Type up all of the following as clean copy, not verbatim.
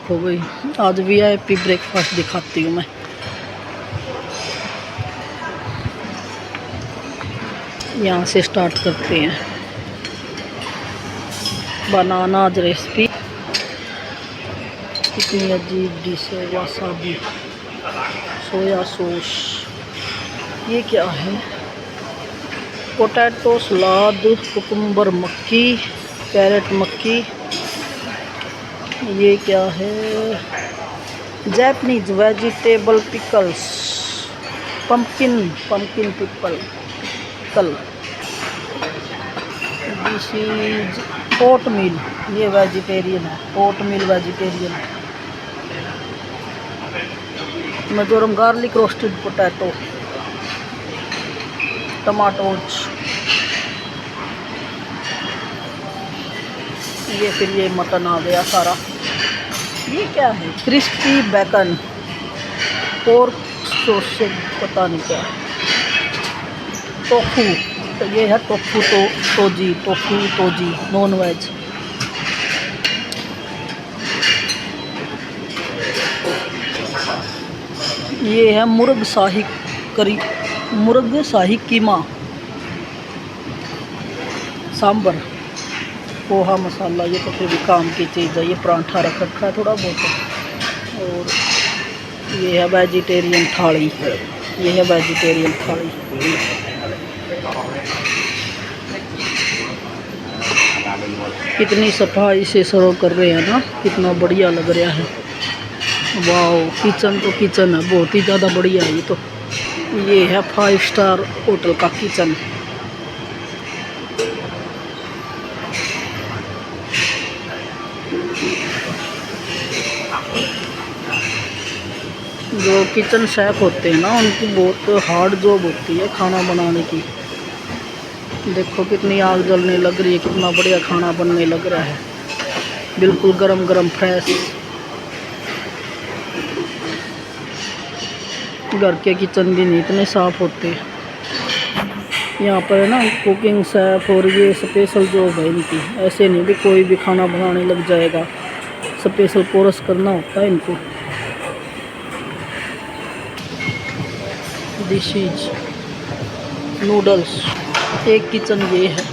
देखो भाई, आज वीआईपी ब्रेकफास्ट दिखाती हूँ मैं। यहाँ से स्टार्ट करते हैं। बनाना रेसिपी, कितनी अजीब डिश है। वसाबी, सोया सॉस, ये क्या है? Potato salad, cucumber maki, carrot maki, ये क्या है? Japanese vegetable pickles, pumpkin pickle. This is oatmeal, ये वेजिटेरियन है। Oatmeal vegetarian. Mizoram garlic roasted potato, tomatoes, ये फिर ये मटन आ गया सारा। ये क्या है? क्रिस्पी बैकन, पोर्क सॉसेज, पता नहीं क्या। टोफू, तो ये है टोफू टोजी नॉन वेज। ये है मुर्ग शाही कीमा, सांबर, पोहा मसाला। ये तो फिर भी काम की चीज़ है। ये परांठा रख रखा है थोड़ा बहुत। और ये है वेजिटेरियन थाली, कितनी सफाई से सर्व कर रहे हैं ना, कितना बढ़िया लग रहा है। वाह, किचन तो किचन है, बहुत ही ज़्यादा बढ़िया है। ये है 5 स्टार होटल का किचन। जो किचन शेफ होते हैं ना, उनकी बहुत हार्ड जॉब होती है खाना बनाने की। देखो कितनी आग जलने लग रही है, कितना बढ़िया खाना बनने लग रहा है, बिल्कुल गरम गरम फ्रेश। घर के किचन भी नहीं इतने साफ होते। यहाँ पर है ना कुकिंग शेफ, और ये स्पेशल जॉब है इनकी। ऐसे नहीं भी कोई भी खाना बनाने लग जाएगा, स्पेशल कोर्स करना होता है इनको। This is noodles. एक किचन ये है।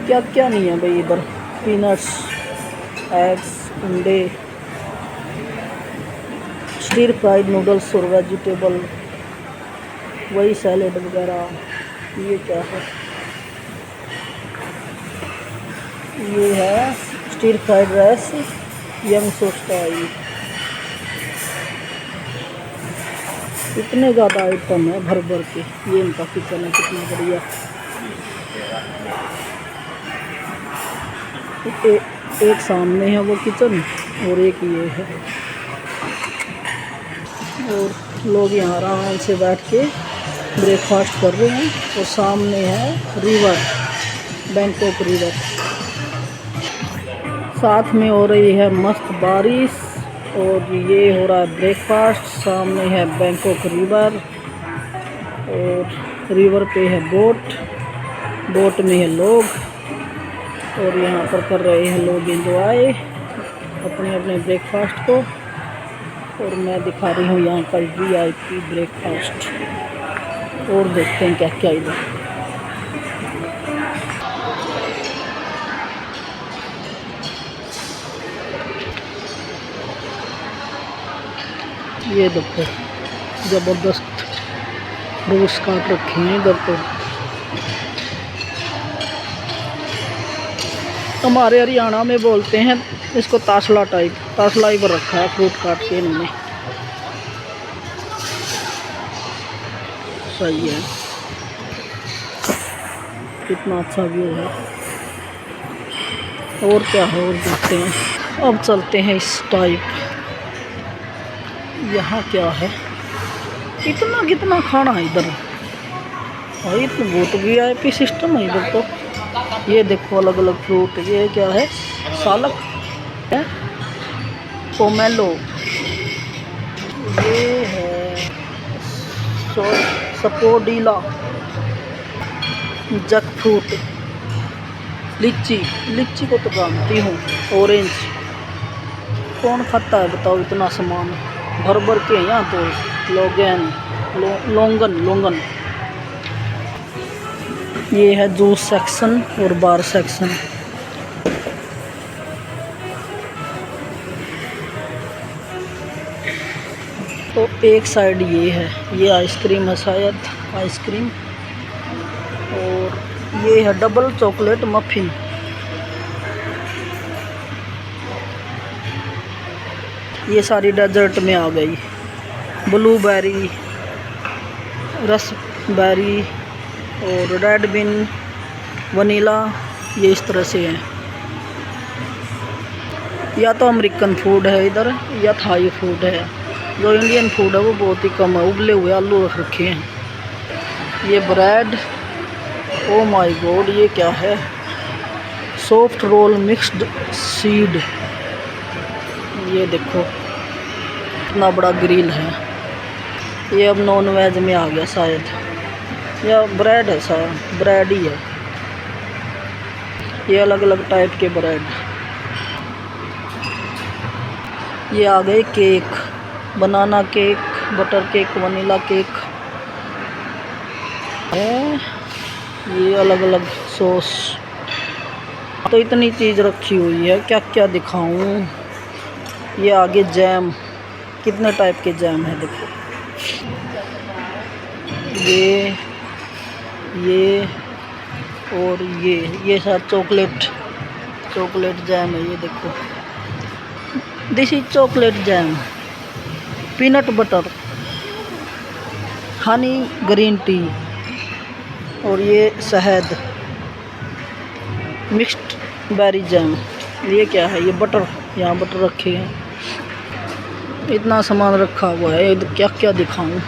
क्या क्या नहीं है भाई इधर? पीनट्स, एग्स, अंडे, स्टीर फ्राइड नूडल्स और वेजिटेबल, वही सैलेड वगैरह। ये क्या है? ये है stir fried rice, young sauce style. इतने ज़्यादा आइटम है भर भर के। ये इनका किचन है, कितना बढ़िया। एक सामने है वो किचन, और एक ये है। और लोग यहाँ आराम से बैठ के ब्रेकफास्ट कर रहे हैं। और सामने है रिवर, बैंकॉक रिवर। साथ में हो रही है मस्त बारिश, और ये हो रहा है ब्रेकफास्ट। सामने है बैंकॉक रिवर, और रिवर पे है बोट में है लोग, और यहाँ पर कर रहे हैं लोग एंजॉय अपने अपने ब्रेकफास्ट को। और मैं दिखा रही हूँ यहाँ का वीआईपी ब्रेकफास्ट। और देखते हैं क्या क्या इधर। ये देखो ज़बरदस्त फ्रूट्स काट रखे हैं इधर। तो हमारे हरियाणा में बोलते हैं इसको तासला टाइप, तासला ही पर रखा है फ्रूट काट के इन्होंने। सही है, कितना अच्छा व्यू है। और क्या है, और देखते हैं। अब चलते हैं इस टाइप। यहाँ क्या है? कितना खाना है इधर भाई, तो बहुत वीआईपी सिस्टम है इधर। तो ये देखो अलग अलग फ्रूट। ये क्या है? सालक है, पोमेलो, ये है सपोडीला, जैक फ्रूट, लीची, लीची को तो जानती हूँ। ऑरेंज कौन खाता है बताओ, इतना सामान भर भर के यहाँ तो। लोगन लोंगन लोंगन। ये है जूस सेक्शन और बार सेक्शन। तो एक साइड ये है, ये आइसक्रीम है शायद, आइसक्रीम। और ये है डबल चॉकलेट मफिन। ये सारी डेजर्ट में आ गई। ब्लूबेरी, रसबेरी और रेड बिन, वनीला, ये इस तरह से है। या तो अमेरिकन फूड है इधर या थाई फूड है। जो इंडियन फूड है वो बहुत ही कम है। उबले हुए आलू रख रखे हैं। ये ब्रेड, ओ माय गॉड, ये क्या है? Soft roll mixed seed. ये देखो इतना बड़ा ग्रिल है। ये अब नॉन वेज में आ गया शायद, या ब्रेड है शायद, ब्रेड ही है। ये अलग अलग टाइप के ब्रेड। ये आ गए cake, banana cake, butter cake, vanilla cake है। ये अलग अलग सॉस। तो इतनी चीज़ रखी हुई है, क्या क्या दिखाऊं। ये आगे जैम, कितने टाइप के जैम है देखो। ये और ये शायद चॉकलेट जैम है। ये देखो, this is chocolate jam, peanut butter, Honey green tea. और ये शहद, मिक्स्ड बेरी जैम। ये क्या है? ये बटर, यहाँ बटर रखे हैं। इतना सामान रखा हुआ है, क्या क्या दिखाऊं।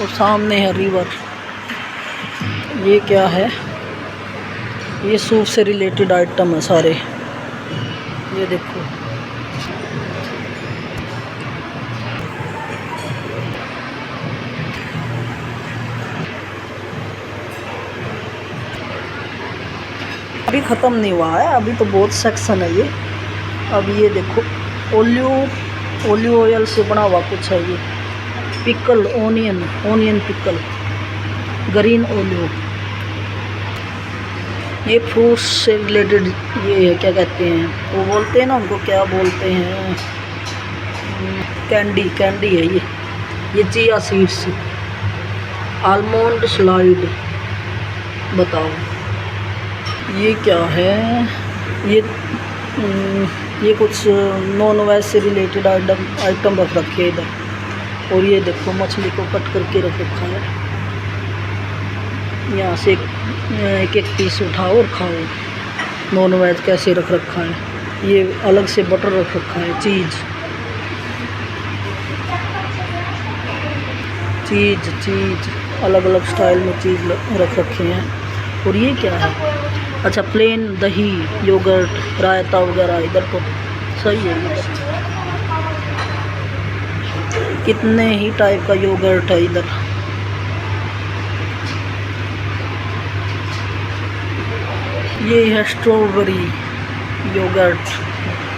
और सामने है रिवर। ये क्या है? ये सूप से रिलेटेड आइटम है सारे। ये देखो, अभी ख़त्म नहीं हुआ है, अभी तो बहुत सेक्शन है ये। अब ये देखो, ओलिव ऑयल से बना हुआ कुछ है ये। Pickle, onion pickle, green olive. ये फ्रूट्स से रिलेटेड, ये है क्या कहते हैं वो, बोलते हैं ना उनको, क्या बोलते हैं, कैंडी है ये चिया सीड्स, आलमंड स्लाइड। बताओ ये क्या है? ये कुछ नॉन वेज से रिलेटेड आइटम रख रखे हैं इधर। और ये देखो, मछली को कट करके रख रखा है। यहाँ से एक एक पीस उठाओ और खाओ। नॉन वेज कैसे रख रखा है। ये अलग से बटर रख रखा है, चीज़ अलग अलग स्टाइल में चीज़ रख रखे हैं। और ये क्या है? अच्छा, प्लेन दही, योगर्ट, रायता वगैरह। इधर तो सही है, इधर कितने ही टाइप का योगर्ट है इधर। ये है स्ट्रॉबेरी योगर्ट,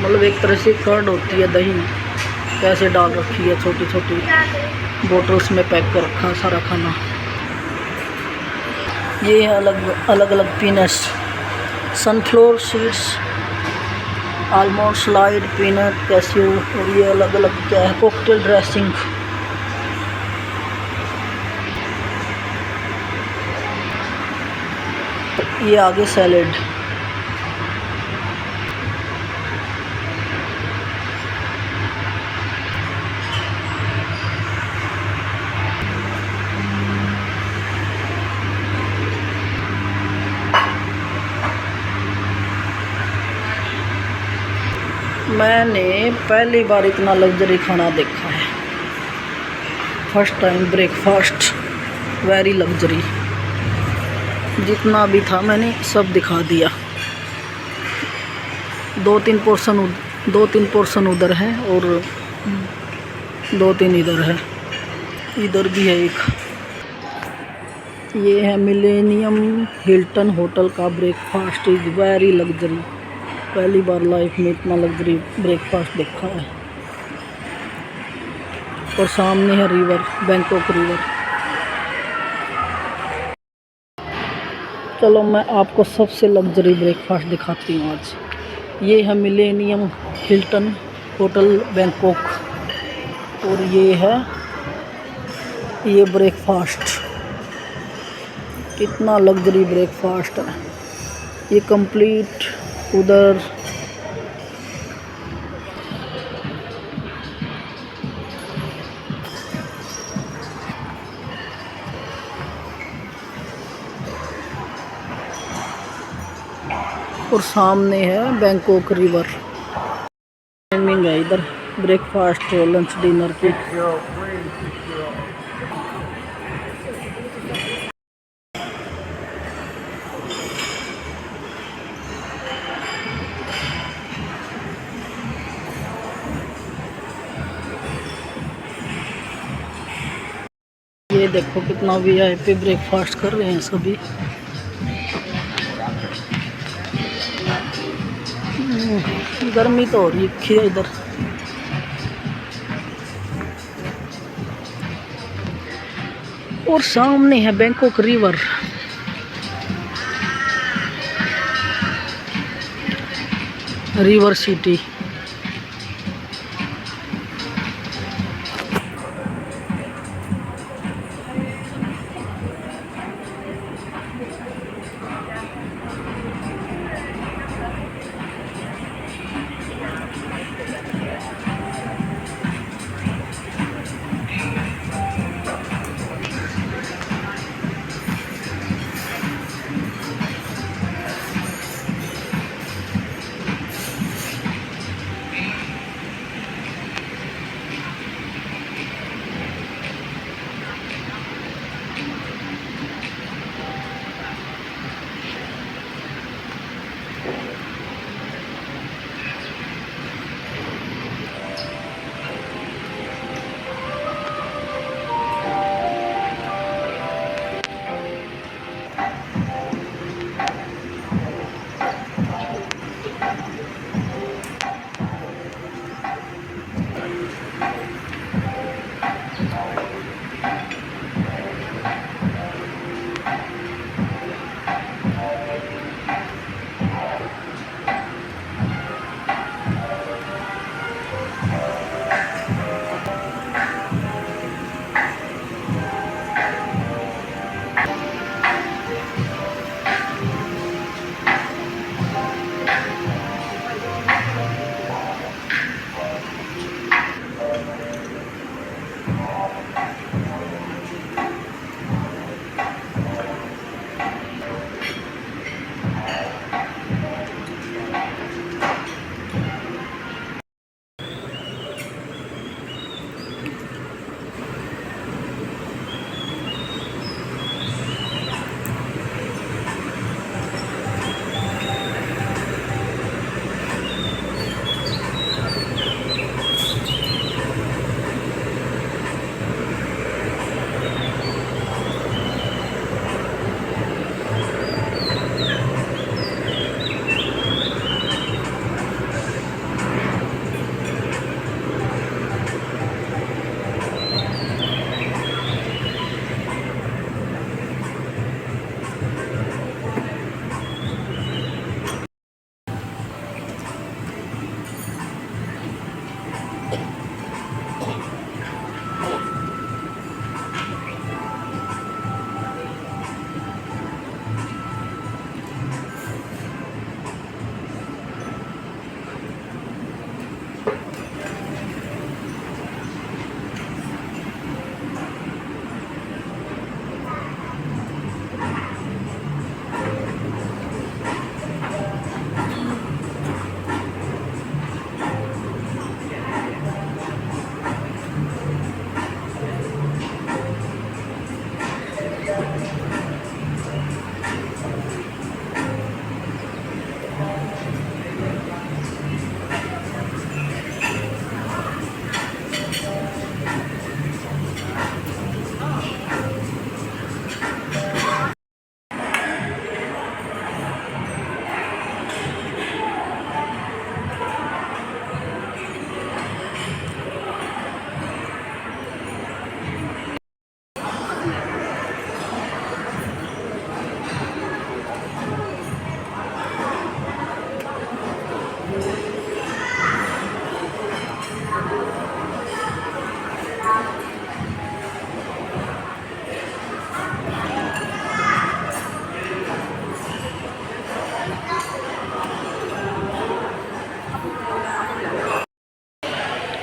मतलब एक तरह से कर्ड होती है, दही कैसे डाल रखी है, छोटी छोटी बोतल्स में पैक कर रखा सारा खाना। ये है अलग अलग peanuts, sunflower seeds, almond slide, peanut, cashew. और ये अलग अलग क्या है, कॉकटेल ड्रेसिंग। ये आगे सैलेड। मैंने पहली बार इतना लग्जरी खाना देखा है, first time breakfast, very luxury. जितना भी था मैंने सब दिखा दिया। दो तीन पोर्शन उधर है और 2-3 इधर है। इधर भी है एक। ये है मिलेनियम हिल्टन होटल का ब्रेकफास्ट इज़ वेरी लग्जरी। पहली बार लाइफ में इतना लग्जरी ब्रेकफास्ट देखा है। और सामने है रिवर, बैंकॉक रिवर। चलो मैं आपको सबसे लग्जरी ब्रेकफास्ट दिखाती हूँ आज। ये है मिलेनियम हिल्टन होटल बैंकॉक, और ये ब्रेकफास्ट, कितना लग्जरी ब्रेकफास्ट है ये। कंप्लीट उधर और सामने है बैंकॉक रिवर। टाइमिंग है इधर ब्रेकफास्ट और लंच डिनर की। ये देखो कितना वीआईपी ब्रेकफास्ट कर रहे हैं सभी। गर्मी तो हो रही है इधर। और सामने है Bangkok river. River city.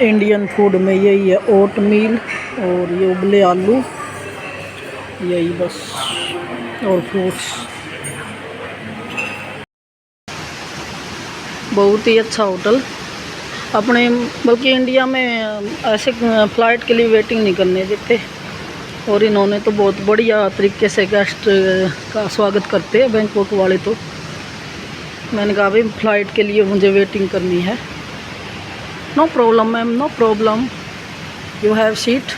Indian food में यही है, ओट मील और ये उबले आलू, यही बस, और फ्रूट्स। बहुत ही अच्छा होटल अपने, बल्कि इंडिया में ऐसे फ़्लाइट के लिए वेटिंग नहीं करने देते, और इन्होंने तो बहुत बढ़िया तरीके से गेस्ट का स्वागत करते हैं बैंकॉक वाले। तो मैंने कहा भाई फ़्लाइट के लिए मुझे वेटिंग करनी है। No problem ma'am, no problem, you have seat.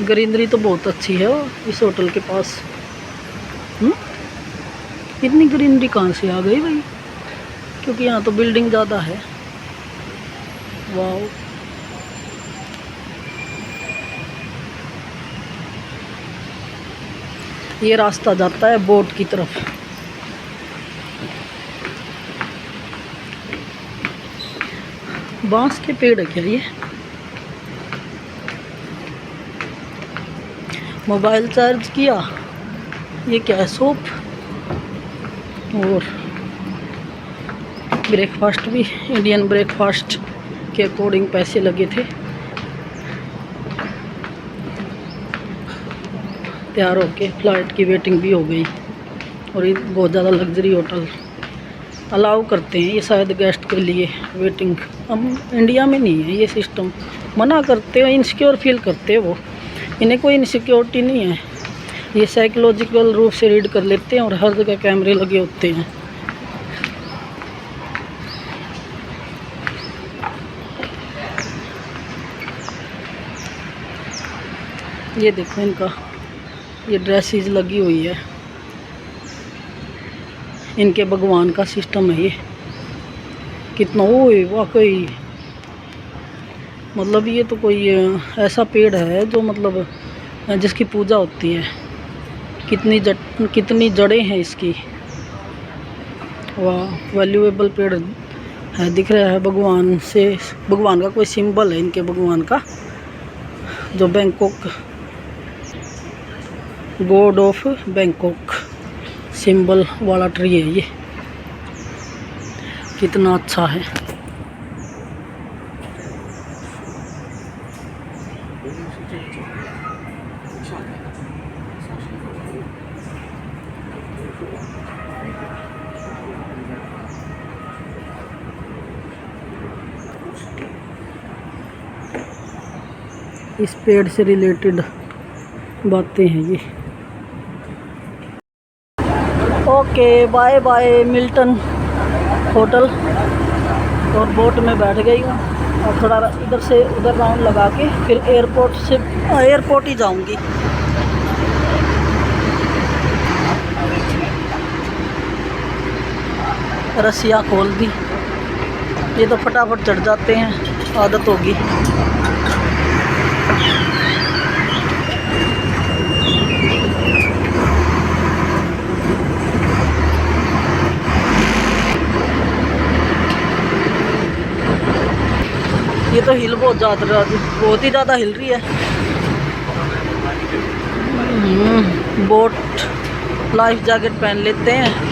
Greenery तो बहुत अच्छी है इस होटल के पास। इतनी ग्रीनरी कहाँ से आ गई भाई, क्योंकि यहाँ तो बिल्डिंग ज़्यादा है। वाह, ये रास्ता जाता है बोट की तरफ। बांस के पेड़ है क्या ये? मोबाइल चार्ज किया, ये क्या है? सोप। और ब्रेकफास्ट भी इंडियन ब्रेकफास्ट के अकॉर्डिंग पैसे लगे थे। तैयार होके फ़्लाइट की वेटिंग भी हो गई। और ये बहुत ज़्यादा लग्जरी होटल अलाउ करते हैं ये शायद गेस्ट के लिए वेटिंग। हम इंडिया में नहीं है ये सिस्टम, मना करते हैं, इनसिक्योर फील करते हैं वो। इन्हें कोई इनसिक्योरिटी नहीं है, ये साइकोलॉजिकल रूप से रीड कर लेते हैं, और हर जगह कैमरे लगे होते हैं। ये देखो इनका, ये ड्रेसेस लगी हुई है, इनके भगवान का सिस्टम है ये। कितना ओए वाकई, मतलब ये तो कोई ऐसा पेड़ है जो मतलब जिसकी पूजा होती है। कितनी जड़ें हैं इसकी। वाह, वैल्यूएबल पेड़ है, दिख रहा है भगवान से। भगवान का कोई सिंबल है इनके भगवान का, जो Bangkok, God of Bangkok symbol वाला ट्री है ये। कितना अच्छा है। इस पेड़ से रिलेटेड बातें हैं ये। Okay, bye bye Milton hotel. और बोट में बैठ गई हूँ, और थोड़ा इधर से उधर राउंड लगा के फिर एयरपोर्ट ही जाऊँगी। रस्सियाँ खोल दी, ये तो फटाफट चढ़ जाते हैं, आदत होगी। ये तो हिल बहुत ही ज़्यादा हिल रही है। बोट लाइफ जैकेट पहन लेते हैं।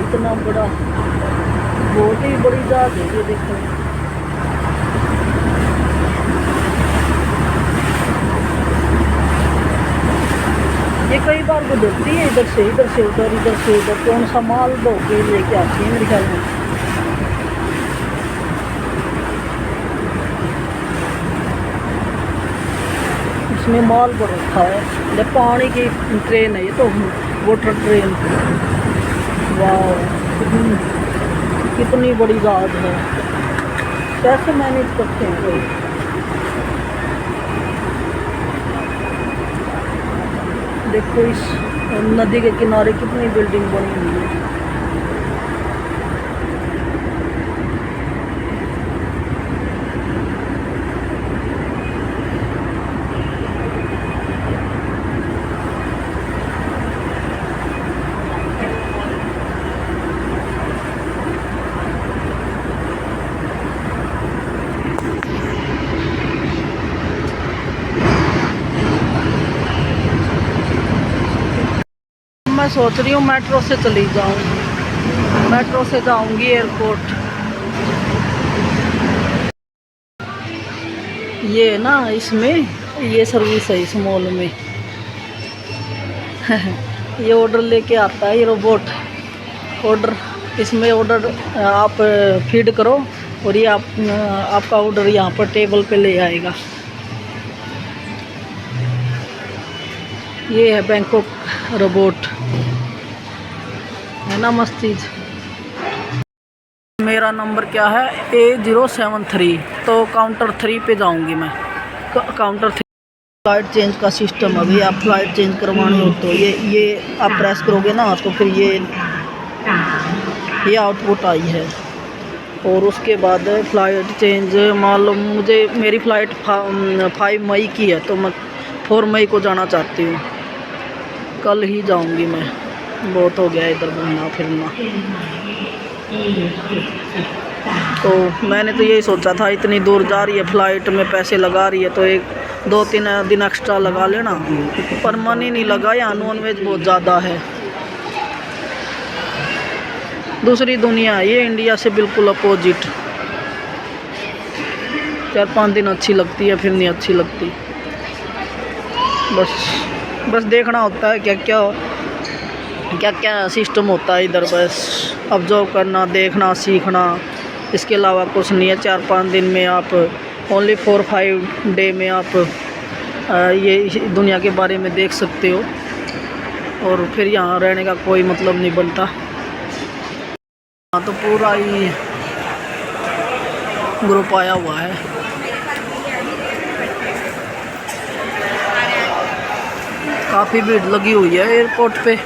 इतना बड़ा, बहुत ही बड़ी जहाज है ये, देखो। ये कई बार गुजरती है इधर से उधर, इधर से उधर। कौन सा माल दो के लेके आती है मेरे ख्याल में। इसमें माल भर रखा है, ये पानी की ट्रेन है ये तो, वाटर ट्रेन। वाह, कितनी बड़ी जहाज है, कैसे मैनेज करते हैं कोई। देखो इस नदी के किनारे कितनी बिल्डिंग बनी हुई है। मैं सोच रही हूँ मेट्रो से चली जाऊँ, मेट्रो से जाऊँगी एयरपोर्ट। ये ना इसमें ये सर्विस है इस मॉल में। ये ऑर्डर लेके आता है ये रोबोट। ऑर्डर इसमें ऑर्डर आप फीड करो और ये आपका ऑर्डर यहाँ पर टेबल पे ले आएगा। ये है बैंकॉक रोबोट, है ना मस्त चीज़। मेरा नंबर क्या है A073, तो काउंटर 3 पे जाऊंगी मैं। काउंटर 3 फ्लाइट चेंज का सिस्टम। अभी आप फ्लाइट चेंज करवानी हो तो ये आप प्रेस करोगे ना तो फिर ये आउटपुट आई है। और उसके बाद फ्लाइट चेंज, मान लो मुझे मेरी फ़्लाइट 5 मई की है तो मैं 4 मई को जाना चाहती हूँ। कल ही जाऊंगी मैं, बहुत हो गया इधर घूमना फिरना। तो मैंने तो यही सोचा था इतनी दूर जा रही है, फ़्लाइट में पैसे लगा रही है तो 1-2-3 दिन एक्स्ट्रा लगा लेना, पर मन ही नहीं लगा। यहाँ नॉनवेज बहुत ज़्यादा है। दूसरी दुनिया है ये, इंडिया से बिल्कुल अपोजिट। 4-5 दिन अच्छी लगती है, फिर नहीं अच्छी लगती। बस देखना होता है क्या क्या सिस्टम होता है इधर। बस ऑब्जर्व करना, देखना, सीखना, इसके अलावा कुछ नहीं है। 4-5 दिन में आप ओनली 4-5 डे में आप ये दुनिया के बारे में देख सकते हो। और फिर यहाँ रहने का कोई मतलब नहीं बनता। हाँ तो पूरा ही ग्रुप आया हुआ है। काफ़ी भीड़ लगी हुई है एयरपोर्ट पे।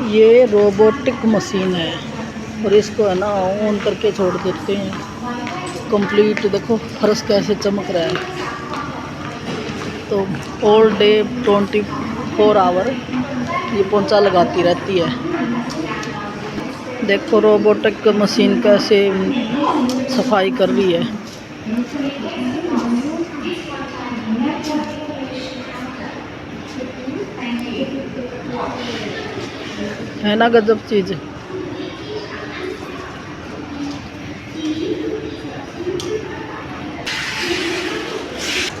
ये रोबोटिक मशीन है। और इसको है ना ऑन करके छोड़ देते हैं कंप्लीट। देखो फर्श कैसे चमक रहा है। तो ऑल डे 24 आवर ये पोंछा लगाती रहती है। देखो रोबोटिक मशीन कैसे सफाई कर रही है ना गजब चीज़।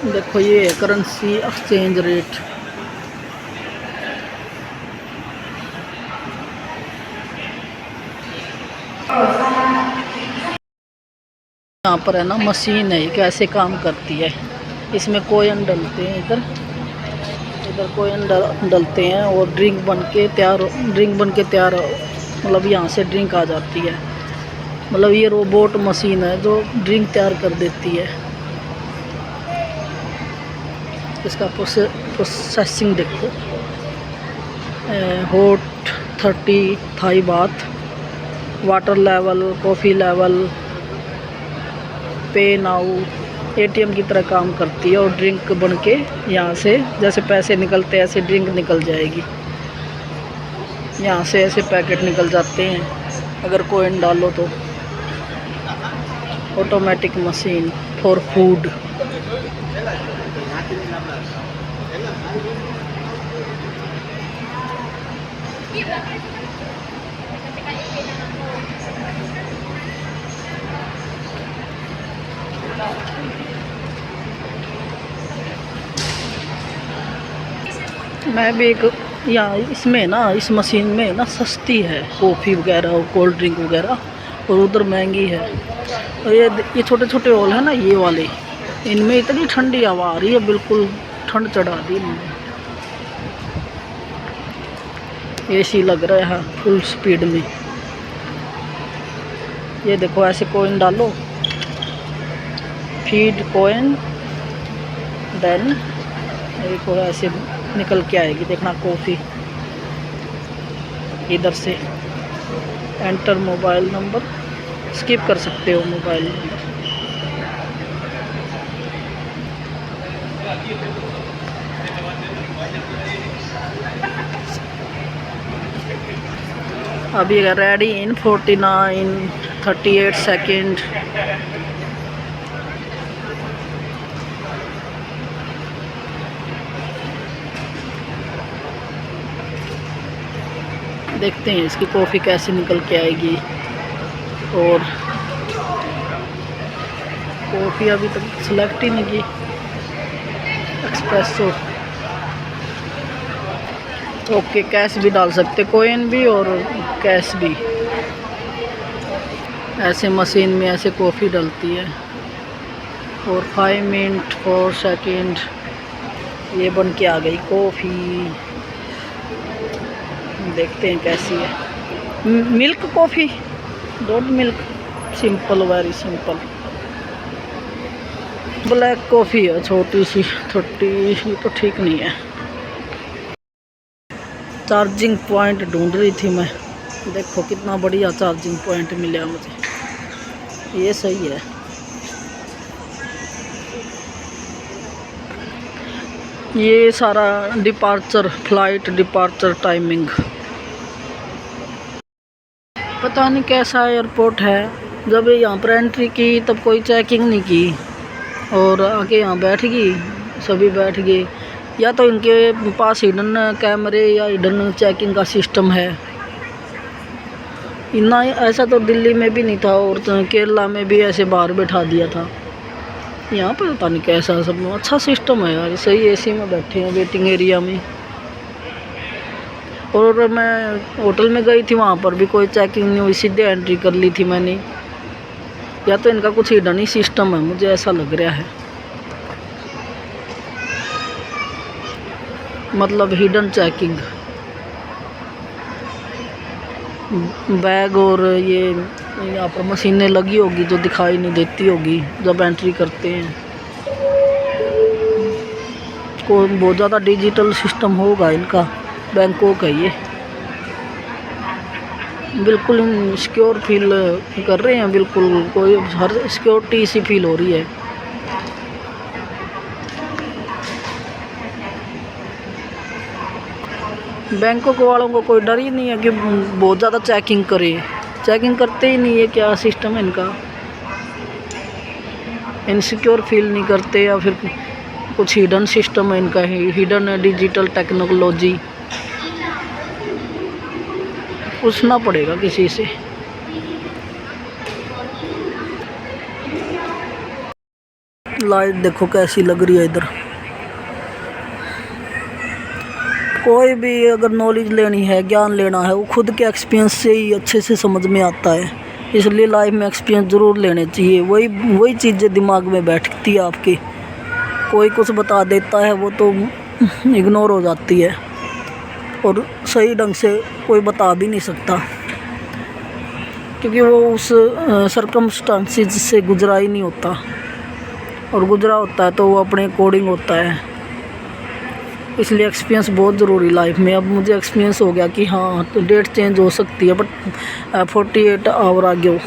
देखो ये करेंसी एक्सचेंज रेट। यहाँ पर है ना मशीन है कैसे काम करती है। इसमें कोइन डलते हैं, इधर कोइन डलते हैं और ड्रिंक बन के तैयार मतलब यहाँ से ड्रिंक आ जाती है। मतलब ये रोबोट मशीन है जो ड्रिंक तैयार कर देती है। इसका प्रोसेसिंग देखो। Hot 30 Thai baht, water level, coffee level, pay now. ATM की तरह काम करती है और ड्रिंक बन के यहाँ से जैसे पैसे निकलते हैं ऐसे ड्रिंक निकल जाएगी। यहाँ से ऐसे पैकेट निकल जाते हैं अगर कोइन डालो तो। Automatic machine for food. मैं भी एक यहाँ इसमें ना इस मशीन में ना सस्ती है कॉफ़ी वगैरह और कोल्ड ड्रिंक वगैरह, और उधर महंगी है। और ये छोटे छोटे हॉल है ना ये वाले, इनमें इतनी ठंडी हवा आ रही है, बिल्कुल ठंड चढ़ा दी इन्होंने। एसी लग रहा है फुल स्पीड में। ये देखो ऐसे कोइन डालो, फीड कोइन, देन देखो ऐसे निकल के आएगी। देखना कॉफ़ी इधर से एंटर मोबाइल नंबर, स्किप कर सकते हो मोबाइल नंबर। अभी रेडी इन 38 सेकेंड। देखते हैं इसकी कॉफ़ी कैसे निकल के आएगी। और कॉफ़ी अभी तक सेलेक्ट ही नहीं की। एक्सप्रेसो ओके, कैश भी डाल सकते, कोइन भी और कैश भी। ऐसे मशीन में ऐसे कॉफ़ी डलती है। और 5 मिनट 4 सेकेंड ये बन के आ गई कॉफ़ी। देखते हैं कैसी है। Milk coffee, don't milk, simple, very simple. Black coffee है छोटी सी 30, ये तो ठीक नहीं है। चार्जिंग पॉइंट ढूंढ रही थी मैं, देखो कितना बढ़िया चार्जिंग पॉइंट मिला मुझे, ये सही है। ये सारा डिपार्चर, फ्लाइट डिपार्चर टाइमिंग, पता नहीं कैसा एयरपोर्ट है। जब यहाँ पर एंट्री की तब कोई चेकिंग नहीं की और आके यहाँ बैठ गई, सभी बैठ गए। या तो इनके पास हिडन कैमरे या हिडन चेकिंग का सिस्टम है। इतना ऐसा तो दिल्ली में भी नहीं था और तो केरला में भी ऐसे बाहर बैठा दिया था। यहाँ पर पता नहीं कैसा, सब अच्छा सिस्टम है यार। सही एसी में बैठे हैं वेटिंग एरिया में। और मैं होटल में गई थी, वहाँ पर भी कोई चेकिंग नहीं हुई, सीधे एंट्री कर ली थी मैंने। या तो इनका कुछ हिडन ही सिस्टम है, मुझे ऐसा लग रहा है। मतलब हिडन चेकिंग। बैग और ये यहाँ पर मशीनें लगी होगी जो दिखाई नहीं देती होगी जब एंट्री करते हैं। को बहुत ज़्यादा डिजिटल सिस्टम होगा इनका, बैंकों का ये। बिल्कुल सिक्योर फील कर रहे हैं, बिल्कुल कोई हर सिक्योरिटी सी फील हो रही है। बैंकों को वालों को कोई डर ही नहीं है कि बहुत ज़्यादा चेकिंग करे, चेकिंग करते ही नहीं है। क्या सिस्टम है इनका, इनसिक्योर फील नहीं करते, या फिर कुछ हिडन सिस्टम है इनका, हिडन डिजिटल टेक्नोलॉजी। पूछना पड़ेगा किसी से। लाइट देखो कैसी लग रही है इधर। कोई भी अगर नॉलेज लेनी है, ज्ञान लेना है, वो खुद के एक्सपीरियंस से ही अच्छे से समझ में आता है। इसलिए लाइफ में एक्सपीरियंस ज़रूर लेने चाहिए। वही चीज़ें दिमाग में बैठती है आपके। कोई कुछ बता देता है वो तो इग्नोर हो जाती है, और सही ढंग से कोई बता भी नहीं सकता, क्योंकि वो उस सरकमस्टांसिस से गुजरा ही नहीं होता, और गुजरा होता है तो वो अपने अकॉर्डिंग होता है। इसलिए एक्सपीरियंस बहुत ज़रूरी लाइफ में। अब मुझे एक्सपीरियंस हो गया कि हाँ तो डेट चेंज हो सकती है, बट 48 आवर आगे हो,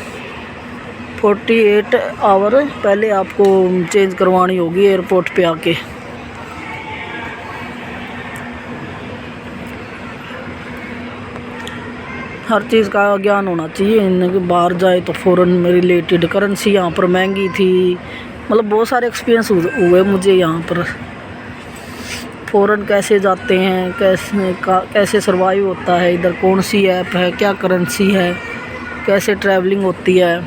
48 आवर पहले आपको चेंज करवानी होगी एयरपोर्ट पे आके। हर चीज़ का ज्ञान होना चाहिए। इनके बाहर जाए तो फ़ॉरेन में रिलेटेड करेंसी यहाँ पर महंगी थी, मतलब बहुत सारे एक्सपीरियंस हुए मुझे यहाँ पर। फ़ॉरेन कैसे जाते हैं, कैसे सर्वाइव होता है इधर, कौन सी ऐप है, क्या करेंसी है, कैसे ट्रैवलिंग होती है,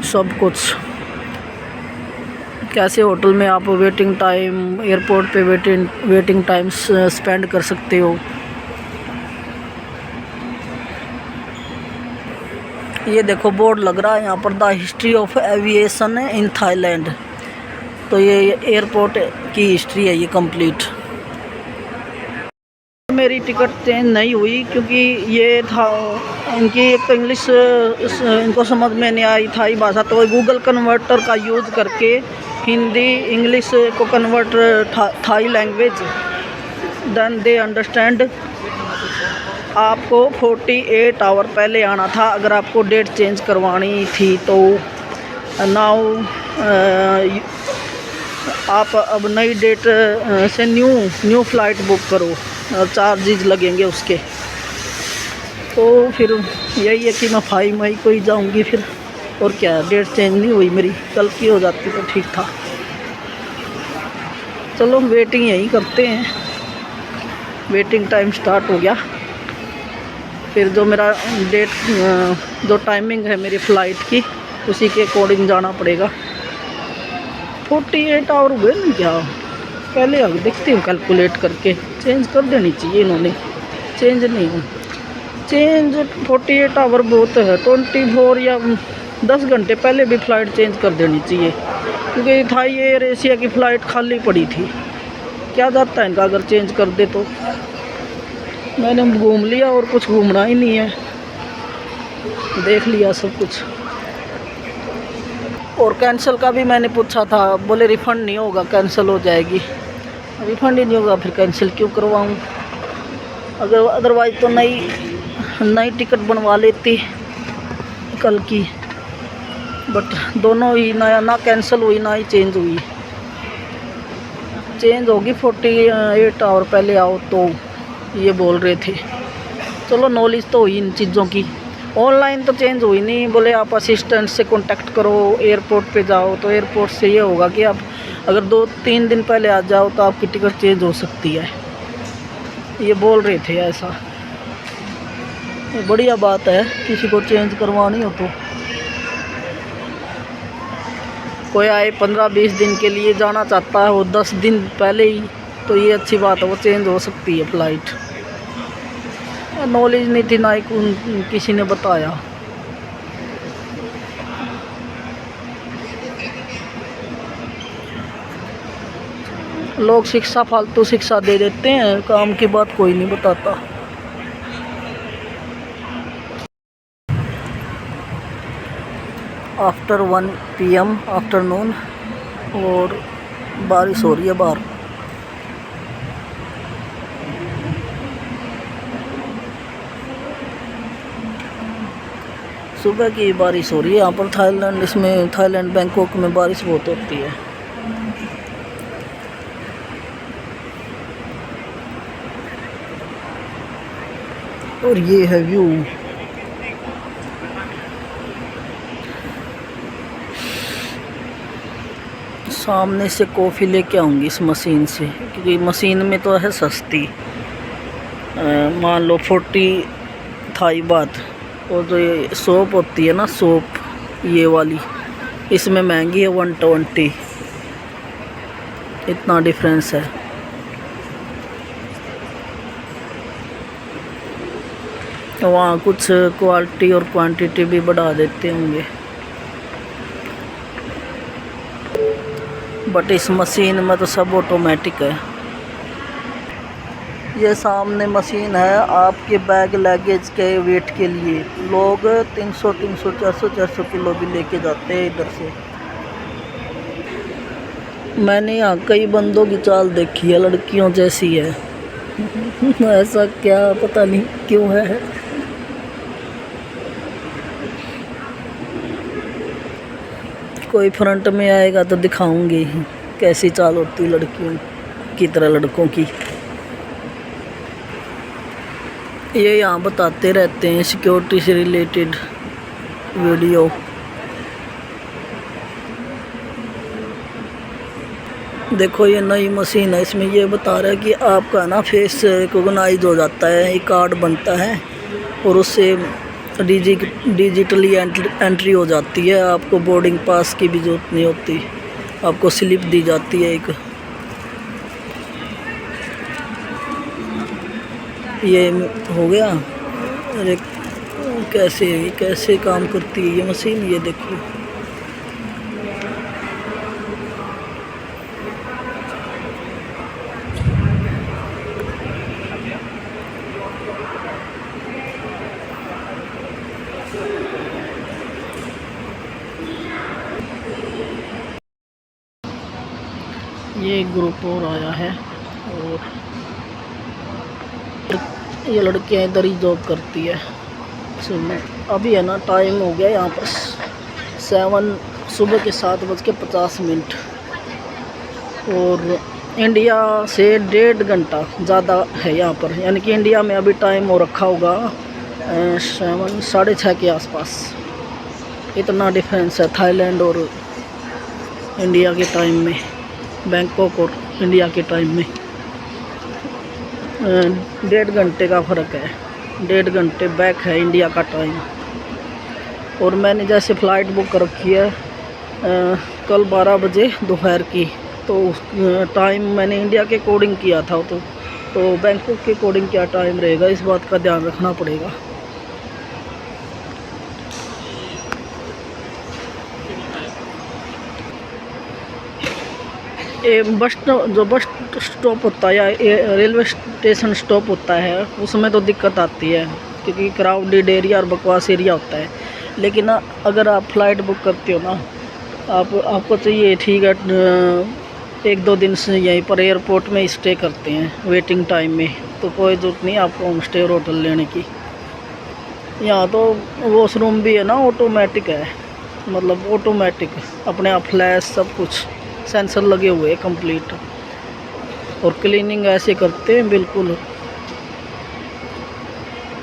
सब कुछ। कैसे होटल में आप वेटिंग टाइम, एयरपोर्ट पे वेटिंग टाइम स्पेंड कर सकते हो। ये देखो बोर्ड लग रहा है यहाँ पर, the history of aviation in Thailand. तो ये एयरपोर्ट की हिस्ट्री है ये कंप्लीट। मेरी टिकट चेंज नहीं हुई क्योंकि ये था इनकी एक तो इंग्लिश इनको समझ में नहीं आई, थाई भाषा, तो गूगल कन्वर्टर का यूज़ करके हिंदी इंग्लिश को convert Thai language, then they understand. आपको 48 आवर पहले आना था अगर आपको डेट चेंज करवानी थी। तो नाउ आप अब नई डेट से न्यू फ़्लाइट बुक करो, चार्जेस लगेंगे उसके। तो फिर यही है कि मैं 5 मई को ही जाऊंगी फिर, और क्या, डेट चेंज नहीं हुई मेरी, कल की हो जाती तो ठीक था। चलो वेटिंग यही करते हैं। वेटिंग टाइम स्टार्ट हो गया। फिर जो मेरा डेट जो टाइमिंग है मेरी फ़्लाइट की, उसी के अकॉर्डिंग जाना पड़ेगा। 48 आवर हुए नहीं क्या, पहले आगे देखती हूँ कैलकुलेट करके। चेंज कर देनी चाहिए इन्होंने, चेंज नहीं हो, चेंज 48 आवर बहुत है। 24 या 10 घंटे पहले भी फ़्लाइट चेंज कर देनी चाहिए, क्योंकि थाई एयर एशिया की फ़्लाइट खाली पड़ी थी। क्या जाता है इनका अगर चेंज कर दे तो। मैंने घूम लिया और कुछ घूमना ही नहीं है, देख लिया सब कुछ। और कैंसिल का भी मैंने पूछा था, बोले रिफ़ंड नहीं होगा, कैंसिल हो जाएगी। रिफ़ंड ही नहीं होगा फिर कैंसिल क्यों करवाऊँ। अगर अदरवाइज़ तो नई टिकट बनवा लेती कल की, बट दोनों ही ना कैंसिल हुई ना ही चेंज हुई। चेंज होगी 48 आवर पहले आओ तो ये बोल रहे थे। चलो नॉलेज तो हुई इन चीज़ों की। ऑनलाइन तो चेंज हुई नहीं, बोले आप असिस्टेंट से कांटेक्ट करो, एयरपोर्ट पे जाओ। तो एयरपोर्ट से ये होगा कि आप अगर 2-3 दिन पहले आ जाओ तो आपकी टिकट चेंज हो सकती है, ये बोल रहे थे ऐसा। ये बढ़िया बात है, किसी को चेंज करवानी हो तो। कोई आए 15-20 दिन के लिए जाना चाहता है वो 10 दिन पहले ही, तो ये अच्छी बात है, वो चेंज हो सकती है फ़्लाइट। नॉलेज नहीं थी, ना ही किसी ने बताया। लोग शिक्षा फालतू शिक्षा दे देते हैं, काम की बात कोई नहीं बताता। आफ्टर 1 PM आफ्टरनून, और बारिश हो रही है बाहर। सुबह की बारिश हो रही है यहाँ पर थाईलैंड, इसमें थाईलैंड बैंकॉक में बारिश बहुत होती है। और ये है व्यू। सामने से कॉफ़ी लेके आऊँगी इस मशीन से, क्योंकि मशीन में तो है सस्ती, मान लो 40 थाई बात। और जो ये सोप होती है ना, सोप ये वाली, इसमें महंगी है 120। इतना डिफरेंस है। वहाँ कुछ क्वालिटी और क्वांटिटी भी बढ़ा देते होंगे, बट इस मशीन में तो सब ऑटोमेटिक है। ये सामने मशीन है आपके बैग लगेज के वेट के लिए। लोग 300 400 किलो भी लेके जाते हैं इधर से। मैंने यहाँ कई बंदों की चाल देखी है, लड़कियों जैसी है। ऐसा क्या पता नहीं क्यों है। कोई फ्रंट में आएगा तो दिखाऊंगी कैसी चाल होती लड़कियों की तरह, लड़कों की। ये यहाँ बताते रहते हैं सिक्योरिटी से रिलेटेड वीडियो। देखो ये नई मशीन है, इसमें ये बता रहा है कि आपका ना फेस रिकॉग्नाइज हो जाता है, ये कार्ड बनता है और उससे डिजिटली एंट्री हो जाती है। आपको बोर्डिंग पास की भी जरूरत नहीं होती, आपको स्लिप दी जाती है एक। ये हो गया। अरे कैसे काम करती है ये मशीन, ये देखो। ये एक ग्रुप और आया है और ये लड़कियां इधर ही जॉब करती है। अभी है ना टाइम हो गया यहाँ पर 7 सुबह के 7:50 और इंडिया से 1.5 घंटा ज़्यादा है यहाँ पर। यानी कि इंडिया में अभी टाइम हो रखा होगा 6:30 के आसपास। इतना डिफरेंस है थाईलैंड और इंडिया के टाइम में, बैंकॉक और इंडिया के टाइम में 1.5 घंटे का फ़र्क है। 1.5 घंटे बैक है इंडिया का टाइम। और मैंने जैसे फ़्लाइट बुक कर रखी है कल 12 बजे दोपहर की, तो टाइम मैंने इंडिया के अकॉर्डिंग किया था। तो बैंकॉक के अकॉर्डिंग क्या टाइम रहेगा, इस बात का ध्यान रखना पड़ेगा। बस स्टॉप होता है या रेलवे स्टेशन स्टॉप होता है, उसमें तो दिक्कत आती है क्योंकि क्राउडेड एरिया और बकवास एरिया होता है। लेकिन अगर आप फ़्लाइट बुक करते हो ना, आपको चाहिए ठीक है 1-2 दिन से यहीं पर एयरपोर्ट में स्टे करते हैं वेटिंग टाइम में, तो कोई ज़रूरत नहीं आपको होम स्टे और होटल लेने की। यहाँ तो वॉशरूम भी है ना ऑटोमेटिक है, मतलब ऑटोमेटिक अपने आप फ्लैश सब कुछ सेंसर लगे हुए हैं कंप्लीट। और क्लीनिंग ऐसे करते हैं बिल्कुल,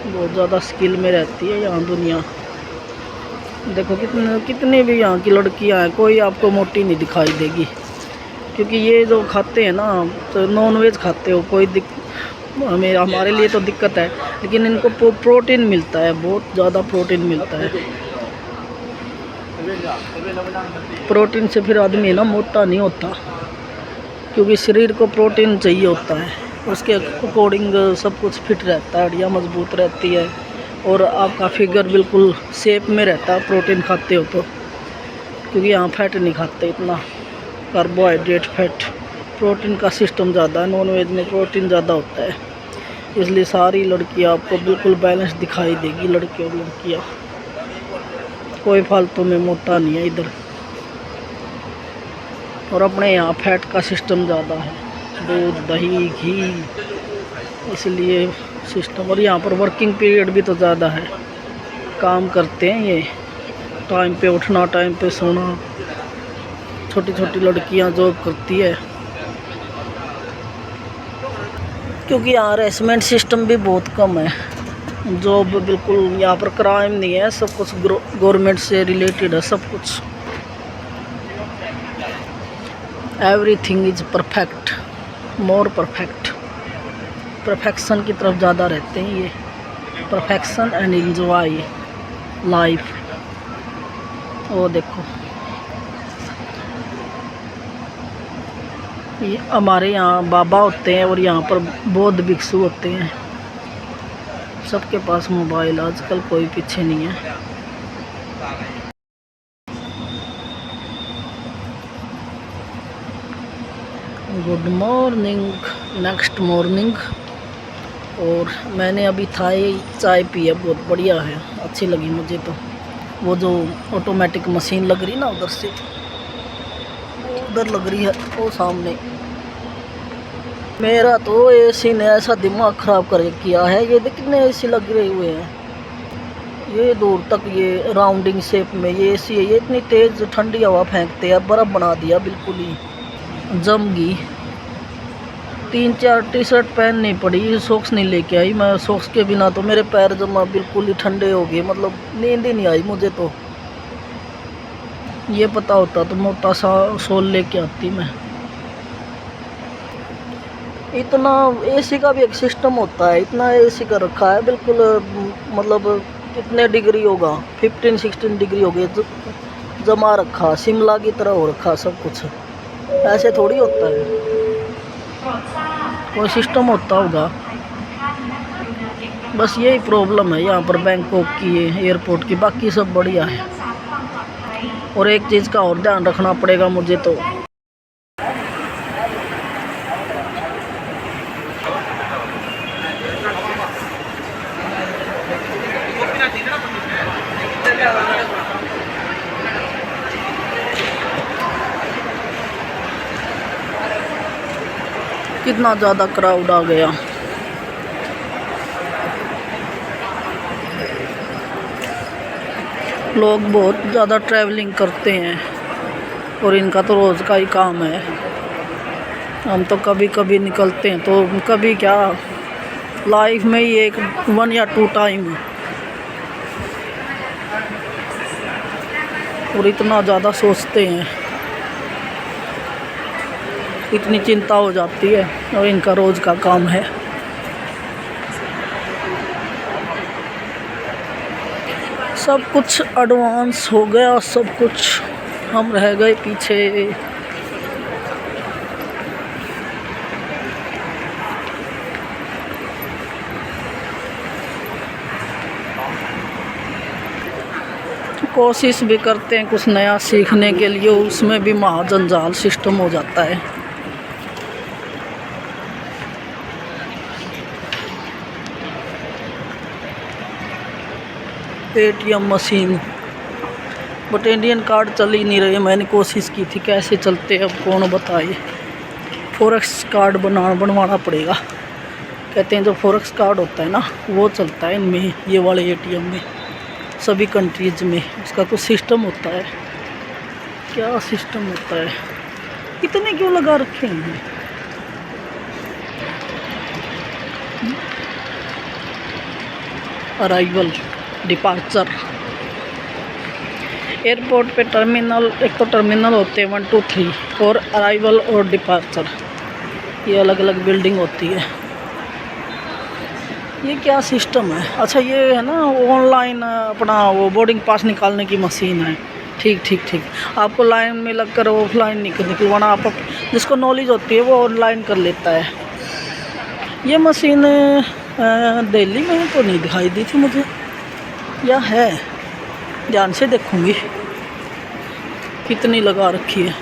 बहुत ज़्यादा स्किल में रहती है यहाँ दुनिया। देखो कितने भी यहाँ की लड़कियाँ हैं, कोई आपको मोटी नहीं दिखाई देगी, क्योंकि ये जो खाते हैं ना तो नॉन वेज खाते हो। हमारे लिए तो दिक्कत है, लेकिन इनको प्रोटीन मिलता है, बहुत ज़्यादा प्रोटीन मिलता है। प्रोटीन से फिर आदमी ना मोटा नहीं होता, क्योंकि शरीर को प्रोटीन चाहिए होता है, उसके अकॉर्डिंग सब कुछ फिट रहता है, हड्डियाँ मजबूत रहती है और आपका फिगर बिल्कुल शेप में रहता है प्रोटीन खाते हो तो। क्योंकि यहाँ फैट नहीं खाते इतना, कार्बोहाइड्रेट फैट। प्रोटीन का सिस्टम ज़्यादा है, नॉन वेज में प्रोटीन ज़्यादा होता है, इसलिए सारी लड़कियाँ आपको बिल्कुल बैलेंस दिखाई देगी, लड़के और लड़कियाँ। कोई फालतू में मोटा नहीं है इधर। और अपने यहाँ फैट का सिस्टम ज़्यादा है, दूध दही घी, इसलिए सिस्टम। और यहाँ पर वर्किंग पीरियड भी तो ज़्यादा है। काम करते हैं ये, टाइम पे उठना, टाइम पे सोना। छोटी छोटी लड़कियां जॉब करती है, क्योंकि यहाँ हरेसमेंट सिस्टम भी बहुत कम है। जॉब बिल्कुल यहाँ पर क्राइम नहीं है, सब कुछ गवर्नमेंट से रिलेटेड है सब कुछ। Everything is perfect, more perfect. Perfection की तरफ ज़्यादा रहते हैं ये, परफेक्शन एंड एंजॉय लाइफ। वो देखो, ये हमारे यहाँ बाबा होते हैं और यहाँ पर बौद्ध भिक्षु होते हैं। सबके पास मोबाइल, आजकल कोई पीछे नहीं है। Good morning, next morning. और मैंने अभी चाय पी है, बहुत बढ़िया है, अच्छी लगी मुझे तो। वो जो ऑटोमेटिक मशीन लग रही ना उधर से, वो उधर लग रही है वो सामने। मेरा तो एसी ने ऐसा दिमाग ख़राब कर किया है। ये कितने एसी लग रहे हुए हैं, ये दूर तक, ये राउंडिंग शेप में ये एसी है। ये इतनी तेज़ ठंडी हवा फेंकते हैं, बर्फ़ बना दिया बिल्कुल ही, जम गई। 3-4 टी शर्ट पहननी पड़ी, सॉक्स नहीं लेके आई मैं। सॉक्स के बिना तो मेरे पैर जमा बिल्कुल ही ठंडे हो गए, मतलब नींद ही नहीं आई मुझे तो। ये पता होता तो मोटा सा शॉल लेके आती मैं। इतना एसी का भी एक सिस्टम होता है, इतना एसी का रखा है बिल्कुल, मतलब कितने डिग्री होगा, 15-16 डिग्री हो गए जमा रखा, शिमला की तरह हो रखा सब कुछ। ऐसे थोड़ी होता है, कोई सिस्टम होता होगा। बस यही प्रॉब्लम है यहाँ पर बैंकॉक की, एयरपोर्ट की। बाकी सब बढ़िया है। और एक चीज़ का और ध्यान रखना पड़ेगा मुझे तो, कितना ज़्यादा क्राउड आ गया। लोग बहुत ज़्यादा ट्रैवलिंग करते हैं और इनका तो रोज़ का ही काम है। हम तो कभी कभी निकलते हैं, तो कभी क्या, लाइफ में ही 1 या 2 टाइम। और इतना ज़्यादा सोचते हैं, इतनी चिंता हो जाती है, और इनका रोज़ का काम है। सब कुछ एडवांस हो गया, सब कुछ, हम रह गए पीछे। कोशिश भी करते हैं कुछ नया सीखने के लिए, उसमें भी महाजंजाल सिस्टम हो जाता है। ATM machine, but Indian card चल ही नहीं रहे। मैंने कोशिश की थी, कैसे चलते अब कौन बताए। फॉरेक्स कार्ड बनवाना पड़ेगा। कहते हैं जो फॉरेक्स कार्ड होता है ना, वो चलता है इनमें, ये वाले एटीएम में, सभी कंट्रीज में। उसका कुछ सिस्टम होता है, क्या सिस्टम होता है, इतने क्यों लगा रखे हैं। Arrival, departure. एयरपोर्ट पे टर्मिनल, एक तो टर्मिनल होते हैं 1, 2, 3, और अराइवल और डिपार्चर, ये अलग अलग बिल्डिंग होती है। ये क्या सिस्टम है। अच्छा ये है ना ऑनलाइन अपना वो बोर्डिंग पास निकालने की मशीन है। ठीक ठीक ठीक, आपको लाइन में लगकर ऑफलाइन निकलवाना, आप जिसको नॉलेज होती है वो ऑनलाइन कर लेता है। ये मशीन दिल्ली में तो नहीं दिखाई दी थी मुझे, या है, ध्यान से देखूँगी कितनी लगा रखी है।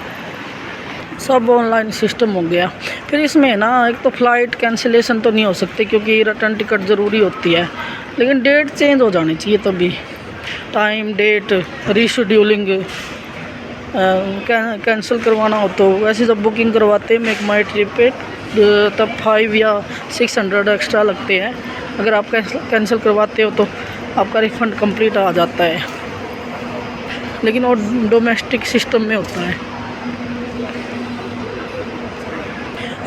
सब ऑनलाइन सिस्टम हो गया। फिर इसमें ना एक तो फ़्लाइट कैंसिलेशन तो नहीं हो सकती, क्योंकि रिटर्न टिकट ज़रूरी होती है, लेकिन डेट चेंज हो जानी चाहिए तभी। टाइम, डेट, रीशेड्यूलिंग, कैंसिल करवाना हो तो वैसे जब बुकिंग करवाते हैं मेक माई ट्रिप पे, तब 5 या 600 एक्स्ट्रा लगते हैं। अगर आप कैंसिल करवाते हो तो आपका रिफंड कंप्लीट आ जाता है, लेकिन और डोमेस्टिक सिस्टम में होता है।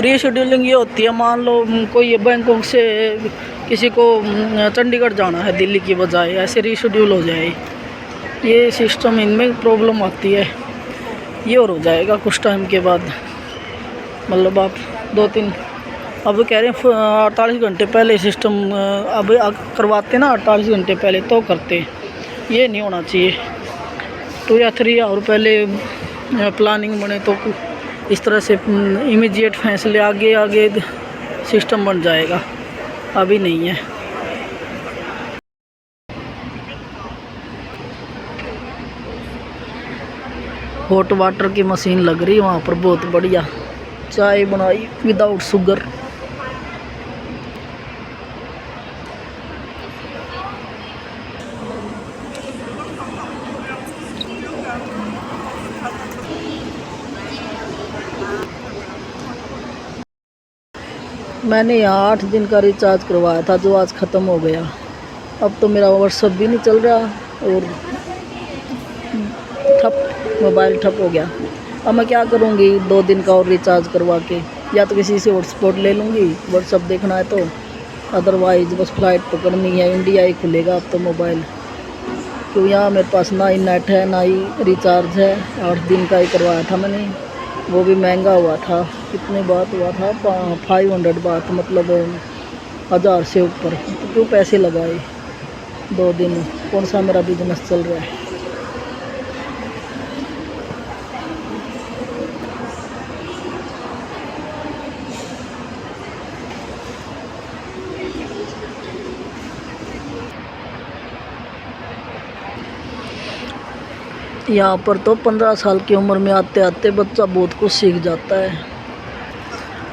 रीशेड्यूलिंग ये होती है, मान लो कोई बैंकॉक से किसी को चंडीगढ़ जाना है दिल्ली की बजाय, ऐसे रीशेड्यूल हो जाए, ये सिस्टम इनमें प्रॉब्लम आती है। ये और हो जाएगा कुछ टाइम के बाद, मतलब आप 2-3 अब कह रहे हैं 48 घंटे पहले सिस्टम अब करवाते ना, 48 घंटे पहले तो करते, ये नहीं होना चाहिए। 2 या 3 आवर पहले प्लानिंग बने तो इस तरह से इमीडिएट फैसले आगे आगे सिस्टम बन जाएगा, अभी नहीं है। हॉट वाटर की मशीन लग रही है वहाँ पर, बहुत बढ़िया चाय बनाई विदाउट शुगर। मैंने यहाँ 8 दिन का रिचार्ज करवाया था जो आज ख़त्म हो गया। अब तो मेरा व्हाट्सअप भी नहीं चल रहा और मोबाइल ठप हो गया। अब मैं क्या करूँगी 2 दिन का और रिचार्ज करवा के, या तो किसी से हॉटस्पॉट ले लूँगी, व्हाट्सअप देखना है तो, अदरवाइज़ बस फ्लाइट पकड़नी है, इंडिया ही खुलेगा अब तो मोबाइल, क्योंकि यहाँ मेरे पास ना ही नेट है ना ही रिचार्ज है। 8 दिन का ही करवाया था मैंने, वो भी महंगा हुआ था। कितने बात हुआ था 500 बात, मतलब 1000 से ऊपर। तो क्यों पैसे लगाए 2 दिन, कौन सा मेरा बिजनेस चल रहा है। यहाँ पर तो 15 साल की उम्र में आते आते बच्चा बहुत कुछ सीख जाता है।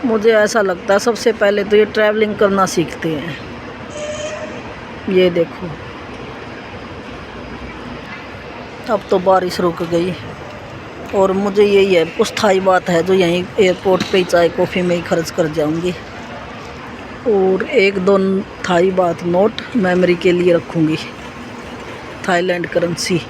मुझे ऐसा लगता है सबसे पहले तो ये ट्रैवलिंग करना सीखते हैं। ये देखो अब तो बारिश रुक गई, और मुझे यही है कुछ थाई बात है जो यहीं एयरपोर्ट पे ही चाय कॉफ़ी में ही खर्च कर जाऊंगी, और 1-2 थाई बात नोट मेमोरी के लिए रखूंगी, थाईलैंड करेंसी।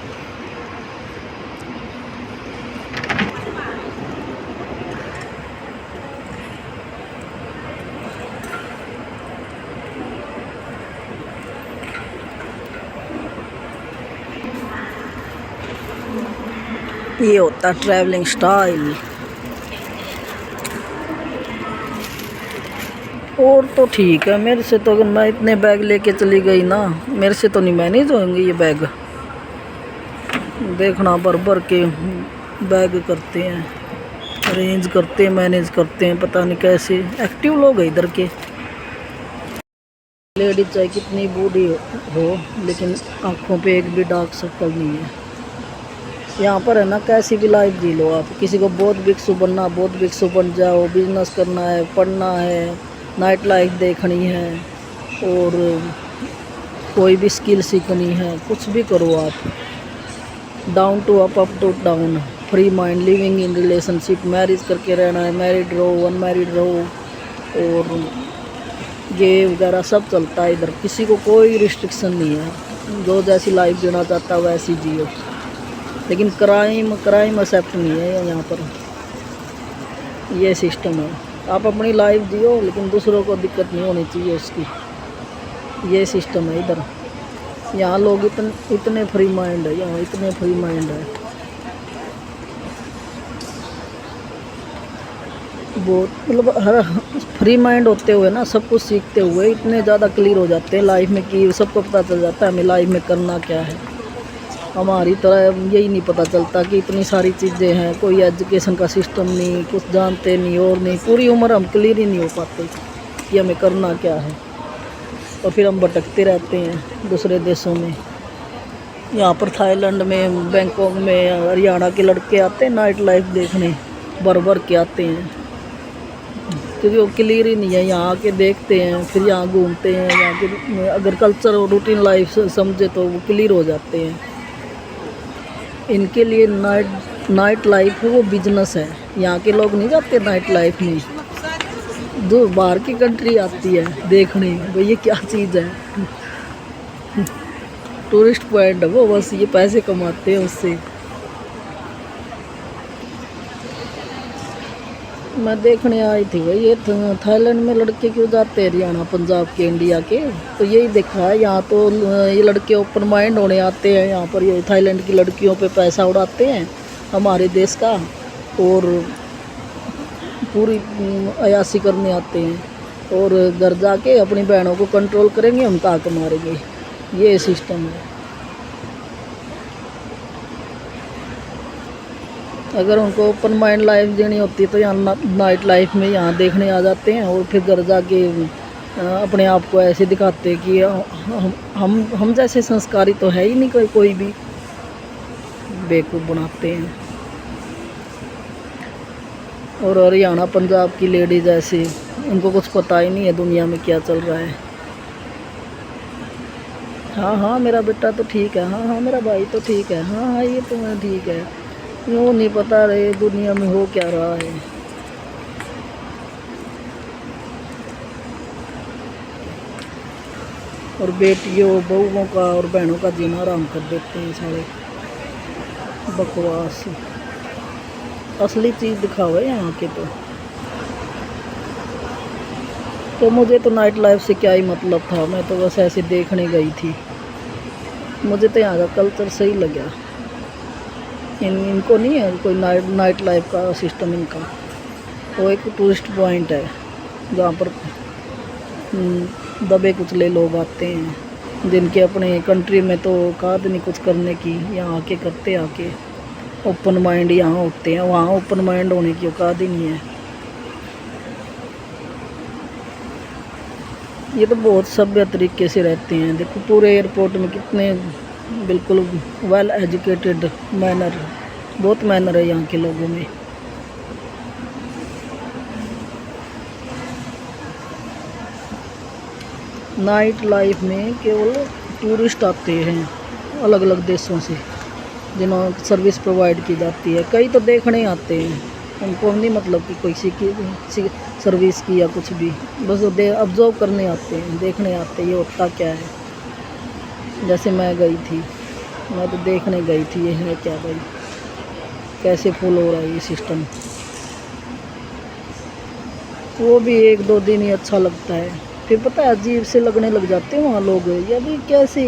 ये होता है ट्रैवलिंग स्टाइल। और तो ठीक है, मेरे से तो अगर मैं इतने बैग लेके चली गई ना, मेरे से तो नहीं मैनेज होंगे ये बैग। देखना भर भर के बैग करते हैं, अरेंज करते हैं, मैनेज करते हैं, पता नहीं कैसे एक्टिव लोग हैं इधर के। लेडीज चाहे कितनी बूढ़ी हो लेकिन आँखों पे एक भी डार्क सर्कल नहीं है। यहाँ पर है ना, कैसी भी लाइफ जी लो आप, किसी को बहुत भिक्षु बनना, बहुत भिक्षु बन जाओ, बिजनेस करना है, पढ़ना है, नाइट लाइफ देखनी है, और कोई भी स्किल सीखनी है, कुछ भी करो आप। Down to up, up to down, free mind, living in relationship, marriage करके रहना है, मैरिड रहो, अनमैरिड रहो, और ये वगैरह सब चलता है इधर। किसी को कोई रिस्ट्रिक्शन नहीं है, जो जैसी लाइफ जीना चाहता है वैसी जियो। लेकिन क्राइम एक्सेप्ट नहीं है यहाँ पर, ये सिस्टम है। आप अपनी लाइफ जियो लेकिन दूसरों को दिक्कत नहीं होनी चाहिए उसकी, ये सिस्टम है इधर। यहाँ लोग इतने फ्री माइंड है, यहाँ इतने फ्री माइंड है बहुत, मतलब हर फ्री माइंड होते हुए ना, सब कुछ सीखते हुए इतने ज़्यादा क्लियर हो जाते हैं लाइफ में कि सबको पता चल जाता है हमें लाइफ में करना क्या है। हमारी तरह यही नहीं पता चलता कि इतनी सारी चीज़ें हैं, कोई एजुकेशन का सिस्टम नहीं, कुछ जानते नहीं, और नहीं, पूरी उम्र हम क्लियर ही नहीं हो पाते कि हमें करना क्या है, और फिर हम भटकते रहते हैं दूसरे देशों में। यहाँ पर थाईलैंड में, बैंकॉक में, हरियाणा के लड़के आते हैं नाइट लाइफ देखने, भर भर के आते हैं, क्योंकि वो क्लियर ही नहीं है। यहाँ आके देखते हैं, फिर यहाँ घूमते हैं, यहाँ के अगर कल्चर और रूटीन लाइफ समझे तो वो क्लियर हो जाते हैं। इनके लिए नाइट लाइफ है वो बिजनेस है। यहाँ के लोग नहीं जाते नाइट लाइफ में, जो बाहर की कंट्री आती है देखने, भाई ये क्या चीज़ है। टूरिस्ट पॉइंट है वो, बस ये पैसे कमाते हैं उससे। मैं देखने आई थी भाई, ये थाईलैंड में लड़के क्यों जाते हैं हरियाणा पंजाब के इंडिया के, तो यही देखा है। यहाँ तो ये लड़के ओपन माइंड होने आते हैं यहाँ पर, ये थाईलैंड की लड़कियों पे पैसा उड़ाते हैं हमारे देश का, और पूरी अयासी करने आते हैं, और घर जाके अपनी बहनों को कंट्रोल करेंगे, हम ताक मारेंगे। ये सिस्टम है। अगर उनको ओपन माइंड लाइफ देनी होती है तो यहाँ नाइट लाइफ में यहाँ देखने आ जाते हैं, और फिर घर जाके अपने आप को ऐसे दिखाते हैं कि हम जैसे संस्कारी तो है ही नहीं कोई भी, बेवकूफ़ बनाते हैं। और हरियाणा पंजाब की लेडीज ऐसे, उनको कुछ पता ही नहीं है दुनिया में क्या चल रहा है। हाँ हाँ मेरा बेटा तो ठीक है, हाँ हाँ मेरा भाई तो ठीक है, हाँ हाँ ये तो मैं ठीक है, यूँ नहीं पता रहे दुनिया में हो क्या रहा है। और बेटियों बहुओं का और बहनों का जीना आराम कर देते हैं सारे, बकवास। असली चीज़ दिखावे यहाँ के तो मुझे तो नाइट लाइफ से क्या ही मतलब था, मैं तो बस ऐसे देखने गई थी। मुझे तो यहाँ का कल्चर सही लगा। इनको नहीं है कोई नाइट लाइफ का सिस्टम इनका। वो एक टूरिस्ट पॉइंट है जहाँ पर दबे कुचले लोग आते हैं, जिनके अपने कंट्री में तो औकात नहीं कुछ करने की, यहाँ आके करते आके ओपन माइंड यहाँ होते हैं, वहाँ ओपन माइंड होने की औकात ही नहीं है। ये तो बहुत सभ्य तरीके से रहते हैं। देखो पूरे एयरपोर्ट में कितने बिल्कुल वेल एजुकेटेड मैनर, बहुत मैनर है यहाँ के लोगों में। नाइट लाइफ में केवल टूरिस्ट आते हैं अलग अलग देशों से, जिन्होंने सर्विस प्रोवाइड की जाती है। कई तो देखने आते हैं, उनको नहीं मतलब कि कोई सर्विस की या कुछ भी, बस ऑब्जर्व करने आते हैं, देखने आते हैं ये होता क्या है। जैसे मैं गई थी, मैं तो देखने गई थी ये है क्या भाई, कैसे फॉल हो रहा है ये सिस्टम। वो भी 1-2 दिन ही अच्छा लगता है, फिर पता है अजीब से लगने लग जाते हैं वहाँ लोग, या भी कैसे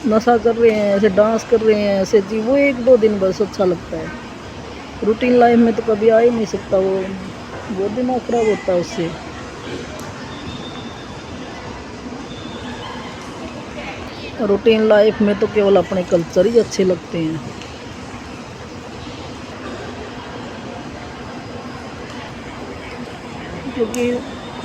नशा कर रहे हैं, ऐसे डांस कर रहे हैं ऐसे जी, वो 1-2 दिन बस अच्छा लगता है। रूटीन लाइफ में तो कभी आ ही नहीं सकता, वो बहुत दिमाग खराब होता है उससे। रूटीन लाइफ में तो केवल अपने कल्चर ही अच्छे लगते हैं। क्योंकि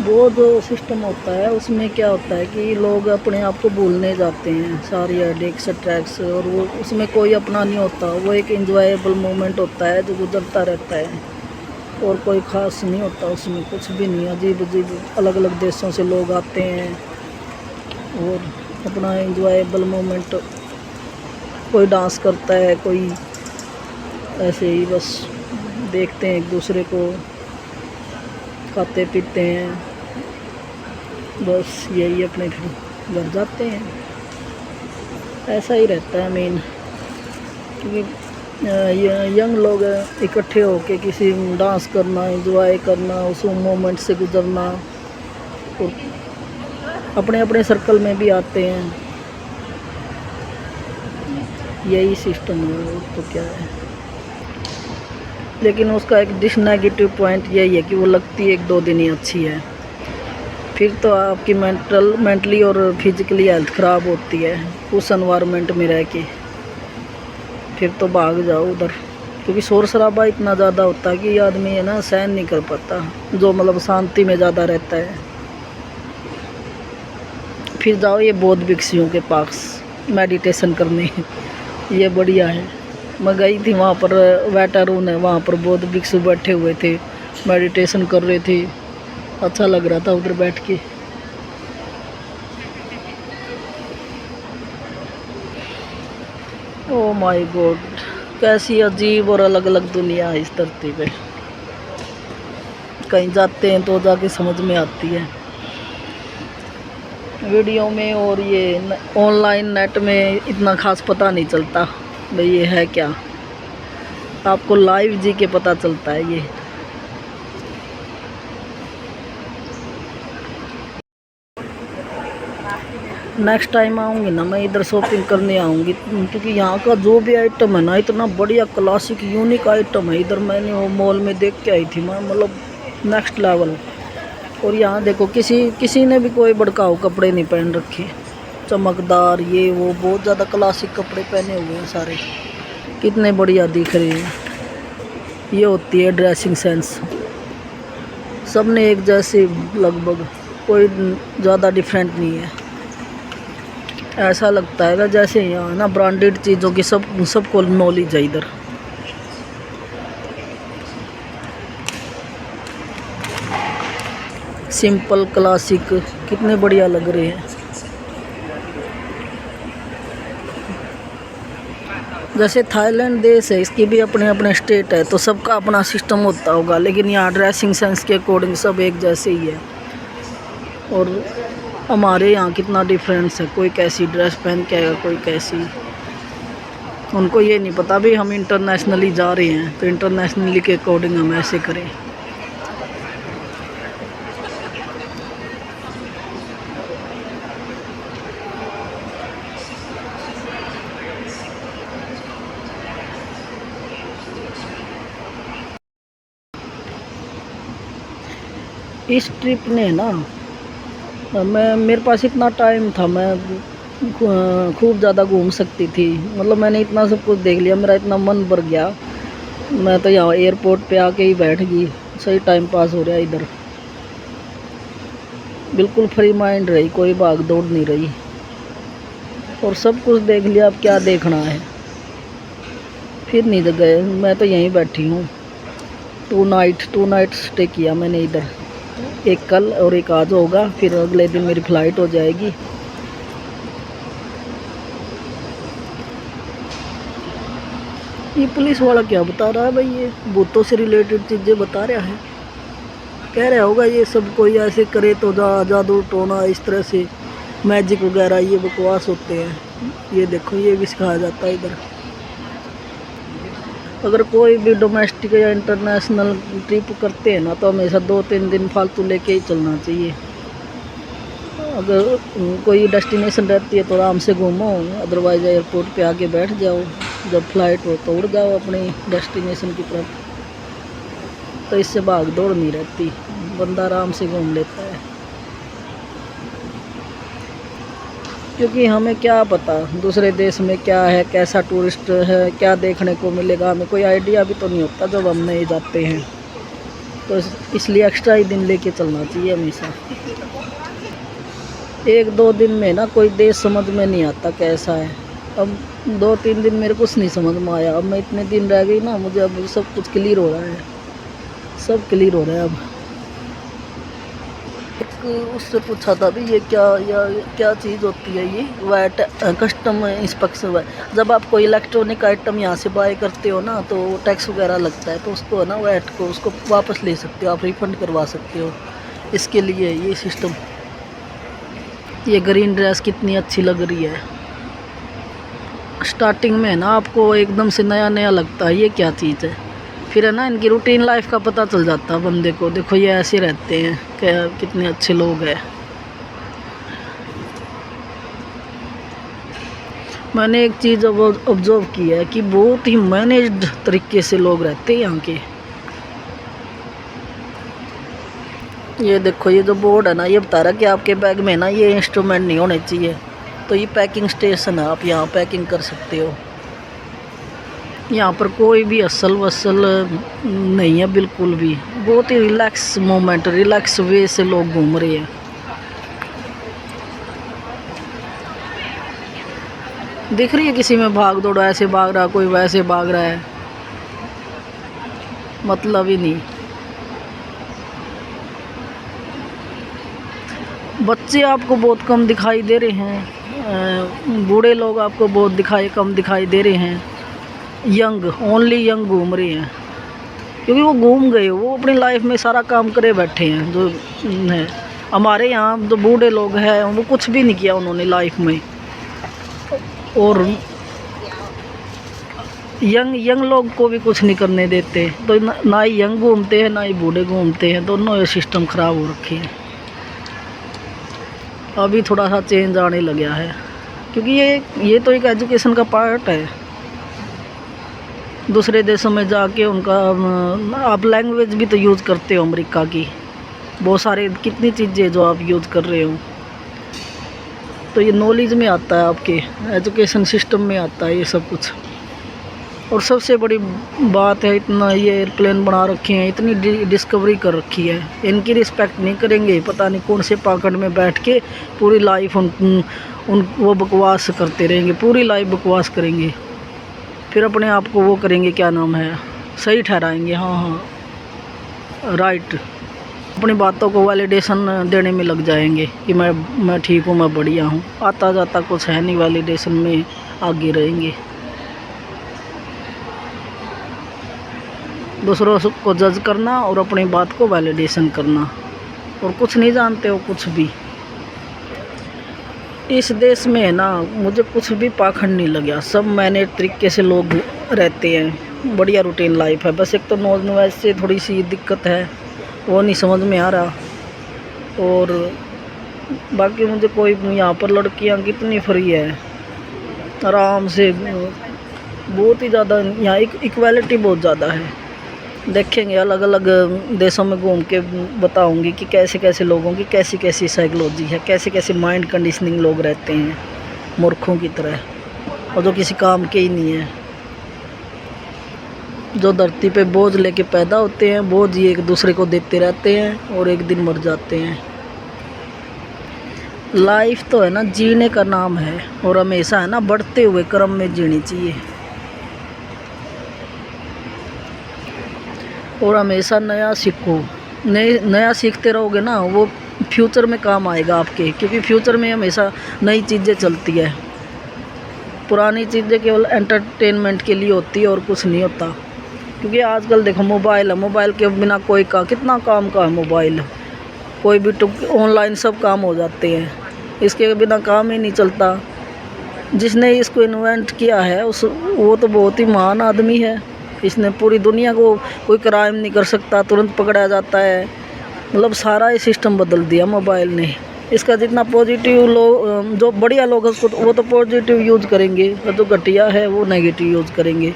वो जो सिस्टम होता है उसमें क्या होता है कि लोग अपने आप को भूलने जाते हैं, सारी एडिक्स ट्रैक्स, और वो उसमें कोई अपना नहीं होता। वो एक इंजॉयबल मोमेंट होता है जो गुजरता रहता है, और कोई ख़ास नहीं होता उसमें, कुछ भी नहीं। अजीब अजीब अलग अलग देशों से लोग आते हैं और अपना इंजॉयबल मोमेंट, कोई डांस करता है, कोई ऐसे ही बस देखते हैं एक दूसरे को, खाते पीते हैं, बस यही अपने फिर घर जाते हैं। ऐसा ही रहता है मेन, क्योंकि यंग लोग इकट्ठे होके किसी डांस करना, एंजॉय करना, उस मोमेंट से गुजरना, और अपने अपने सर्कल में भी आते हैं। यही सिस्टम है, तो क्या है। लेकिन उसका एक डिसनेगेटिव पॉइंट यही है कि वो लगती 1-2 दिन ही अच्छी है, फिर तो आपकी मेंटली और फिजिकली हेल्थ ख़राब होती है उस एनवायरनमेंट में रह के। फिर तो भाग जाओ उधर, क्योंकि शोर शराबा इतना ज़्यादा होता है कि आदमी है ना सहन नहीं कर पाता, जो मतलब शांति में ज़्यादा रहता है। फिर जाओ ये बौद्ध भिक्षुओं के पास मेडिटेशन करने, ये बढ़िया है। मैं गई थी वहाँ पर, वेटर रूम है वहाँ पर, बौद्ध भिक्षु बैठे हुए थे, मेडिटेशन कर रहे थे, अच्छा लग रहा था उधर बैठ के। ओह माय गॉड, कैसी अजीब और अलग अलग दुनिया है इस धरती पे। कहीं जाते हैं तो जाके समझ में आती है। वीडियो में और ये ऑनलाइन नेट में इतना खास पता नहीं चलता भाई ये है क्या। आपको लाइव जी के पता चलता है ये। नेक्स्ट टाइम आऊँगी ना मैं इधर शॉपिंग करने आऊँगी, क्योंकि यहाँ का जो भी आइटम है ना इतना बढ़िया क्लासिक यूनिक आइटम है। इधर मैंने वो मॉल में देख के आई थी मैं, मतलब नेक्स्ट लेवल। और यहाँ देखो किसी ने भी कोई भड़काऊ कपड़े नहीं पहन रखे, चमकदार ये वो बहुत ज़्यादा क्लासिक कपड़े पहने हुए हैं सारे, कितने बढ़िया दिख रहे हैं। ये होती है ड्रेसिंग सेंस, सब ने एक जैसे लगभग, कोई ज़्यादा डिफरेंट नहीं है। ऐसा लगता है जैसे यहाँ ना ब्रांडेड चीज़ों की सबको नॉलेज है इधर। सिंपल क्लासिक कितने बढ़िया लग रहे हैं। जैसे थाईलैंड देश है, इसकी भी अपने अपने स्टेट है, तो सबका अपना सिस्टम होता होगा, लेकिन यहाँ ड्रेसिंग सेंस के अकॉर्डिंग सब एक जैसे ही है। और हमारे यहाँ कितना डिफरेंस है, कोई कैसी ड्रेस पहन के आएगा, कोई कैसी। उनको ये नहीं पता भी हम इंटरनेशनली जा रहे हैं, तो इंटरनेशनली के अकॉर्डिंग हम ऐसे करें। इस ट्रिप ने ना मेरे पास इतना टाइम था, मैं खूब ज़्यादा घूम सकती थी। मतलब मैंने इतना सब कुछ देख लिया, मेरा इतना मन भर गया। मैं तो यहाँ एयरपोर्ट पे आके ही बैठ गई, सही टाइम पास हो रहा है इधर। बिल्कुल फ्री माइंड रही, कोई भाग दौड़ नहीं रही, और सब कुछ देख लिया। अब क्या देखना है, फिर नहीं गए। मैं तो यहीं बैठी हूँ। 2 नाइट स्टे किया मैंने इधर, एक कल और एक आज होगा, फिर अगले दिन मेरी फ़्लाइट हो जाएगी। ये पुलिस वाला क्या बता रहा है भाई, ये भूतों से रिलेटेड चीज़ें बता रहा है। कह रहा होगा ये सब कोई ऐसे करे तो जादू टोना इस तरह से मैजिक वगैरह ये बकवास होते हैं। ये देखो ये भी सिखाया जाता है इधर। अगर कोई भी डोमेस्टिक या इंटरनेशनल ट्रिप करते हैं ना, तो हमेशा 2-3 दिन फालतू लेके ही चलना चाहिए। अगर कोई डेस्टिनेशन रहती है तो आराम से घूमो, अदरवाइज़ एयरपोर्ट पे आके बैठ जाओ, जब फ्लाइट हो तो उड़ जाओ अपनी डेस्टिनेशन की तरफ। तो इससे भाग दौड़ नहीं रहती, बंदा आराम से घूम लेता है। क्योंकि हमें क्या पता दूसरे देश में क्या है, कैसा टूरिस्ट है, क्या देखने को मिलेगा, हमें कोई आइडिया भी तो नहीं होता जब हम नहीं जाते हैं। तो इसलिए एक्स्ट्रा ही दिन लेके चलना चाहिए हमेशा। 1-2 दिन में ना कोई देश समझ में नहीं आता कैसा है। अब 2-3 दिन मेरे कुछ नहीं समझ में आया, अब मैं इतने दिन रह गई ना, मुझे अब सब कुछ क्लियर हो रहा है, सब क्लियर हो रहा है अब। उससे पूछा था भी ये क्या चीज़ होती है, ये वैट कस्टम इंस्पेक्शन। जब आप कोई इलेक्ट्रॉनिक आइटम यहाँ से बाय करते हो ना, तो टैक्स वगैरह लगता है, तो उसको है ना वैट को उसको वापस ले सकते हो, आप रिफ़ंड करवा सकते हो। इसके लिए ये सिस्टम। ये ग्रीन ड्रेस कितनी अच्छी लग रही है। स्टार्टिंग में ना आपको एकदम से नया नया लगता है ये क्या चीज़ है, फिर है ना इनकी रूटीन लाइफ का पता चल जाता है बंदे को। देखो ये ऐसे रहते हैं, क्या कितने अच्छे लोग हैं। मैंने एक चीज़ ऑब्जर्व की है कि बहुत ही मैनेज्ड तरीके से लोग रहते हैं यहाँ के। ये देखो ये जो बोर्ड है ना, ये बता रहा है कि आपके बैग में ना ये इंस्ट्रूमेंट नहीं होने चाहिए। तो ये पैकिंग स्टेशन है, आप यहाँ पैकिंग कर सकते हो। यहाँ पर कोई भी असल वसल नहीं है बिल्कुल भी, बहुत ही रिलैक्स मोमेंट, रिलैक्स वे से लोग घूम रहे हैं। दिख रही है किसी में भाग दौड़, ऐसे भाग रहा कोई वैसे भाग रहा है, मतलब ही नहीं। बच्चे आपको बहुत कम दिखाई दे रहे हैं, बूढ़े लोग आपको बहुत कम दिखाई दे रहे हैं। यंग, ओनली यंग घूम रहे हैं, क्योंकि वो घूम गए, वो अपनी लाइफ में सारा काम करे बैठे हैं जो है। हमारे यहाँ जो बूढ़े लोग हैं वो कुछ भी नहीं किया उन्होंने लाइफ में, और यंग लोग को भी कुछ नहीं करने देते। तो ना ही यंग घूमते हैं ना ही बूढ़े घूमते हैं, दोनों ये सिस्टम ख़राब हो रखे हैं। अभी थोड़ा सा चेंज आने लग गया है, क्योंकि ये तो एक एजुकेशन का पार्ट है। दूसरे देशों में जाके उनका आप लैंग्वेज भी तो यूज़ करते हो अमेरिका की, बहुत सारे कितनी चीज़ें जो आप यूज़ कर रहे हो, तो ये नॉलेज में आता है, आपके एजुकेशन सिस्टम में आता है ये सब कुछ। और सबसे बड़ी बात है, इतना ये एयरप्लेन बना रखे हैं, इतनी डिस्कवरी कर रखी है, इनकी रिस्पेक्ट नहीं करेंगे, पता नहीं कौन से पाकड़ में बैठ के पूरी लाइफ उन वो बकवास करते रहेंगे, पूरी लाइफ बकवास करेंगे, फिर अपने आप को वो करेंगे, क्या नाम है, सही ठहराएंगे, हाँ राइट, अपनी बातों को वैलिडेशन देने में लग जाएंगे कि मैं ठीक हूँ, मैं बढ़िया हूँ। आता जाता कुछ है नहीं, वैलिडेशन में आगे रहेंगे, दूसरों को जज करना और अपनी बात को वैलिडेशन करना, और कुछ नहीं जानते हो कुछ भी। इस देश में है ना, मुझे कुछ भी पाखंड नहीं लगा, सब मैनेज तरीके से लोग रहते हैं, बढ़िया रूटीन लाइफ है। बस एक तो नॉन वेज से थोड़ी सी दिक्कत है, वो नहीं समझ में आ रहा, और बाकी मुझे कोई यहाँ पर लड़कियाँ कितनी फ्री है, आराम से, बहुत ही ज़्यादा यहाँ इक्वालिटी बहुत ज़्यादा है। देखेंगे अलग अलग देशों में घूम के बताऊंगी कि कैसे कैसे लोगों की कैसी कैसी साइकोलॉजी है, कैसे कैसे माइंड कंडीशनिंग लोग रहते हैं मूर्खों की तरह, और जो किसी काम के ही नहीं है, जो धरती पे बोझ लेके पैदा होते हैं, बोझ ही एक दूसरे को देते रहते हैं और एक दिन मर जाते हैं। लाइफ तो है ना जीने का नाम है, और हमेशा है ना बढ़ते हुए क्रम में जीनी चाहिए, और हमेशा नया सीखो, नया सीखते रहोगे ना, वो फ्यूचर में काम आएगा आपके, क्योंकि फ्यूचर में हमेशा नई चीज़ें चलती है, पुरानी चीज़ें केवल एंटरटेनमेंट के लिए होती है और कुछ नहीं होता। क्योंकि आजकल देखो मोबाइल है, मोबाइल के बिना कोई कितना काम का है मोबाइल, कोई भी ऑनलाइन सब काम हो जाते हैं, इसके बिना काम ही नहीं चलता। जिसने इसको इन्वेंट किया है वो तो बहुत ही महान आदमी है, इसने पूरी दुनिया को, कोई क्राइम नहीं कर सकता, तुरंत पकड़ा जाता है, मतलब सारा ही सिस्टम बदल दिया मोबाइल ने। इसका जितना पॉजिटिव लोग, जो बढ़िया लोग हैं उसको वो तो पॉजिटिव यूज़ करेंगे, और जो घटिया है वो नेगेटिव यूज़ करेंगे।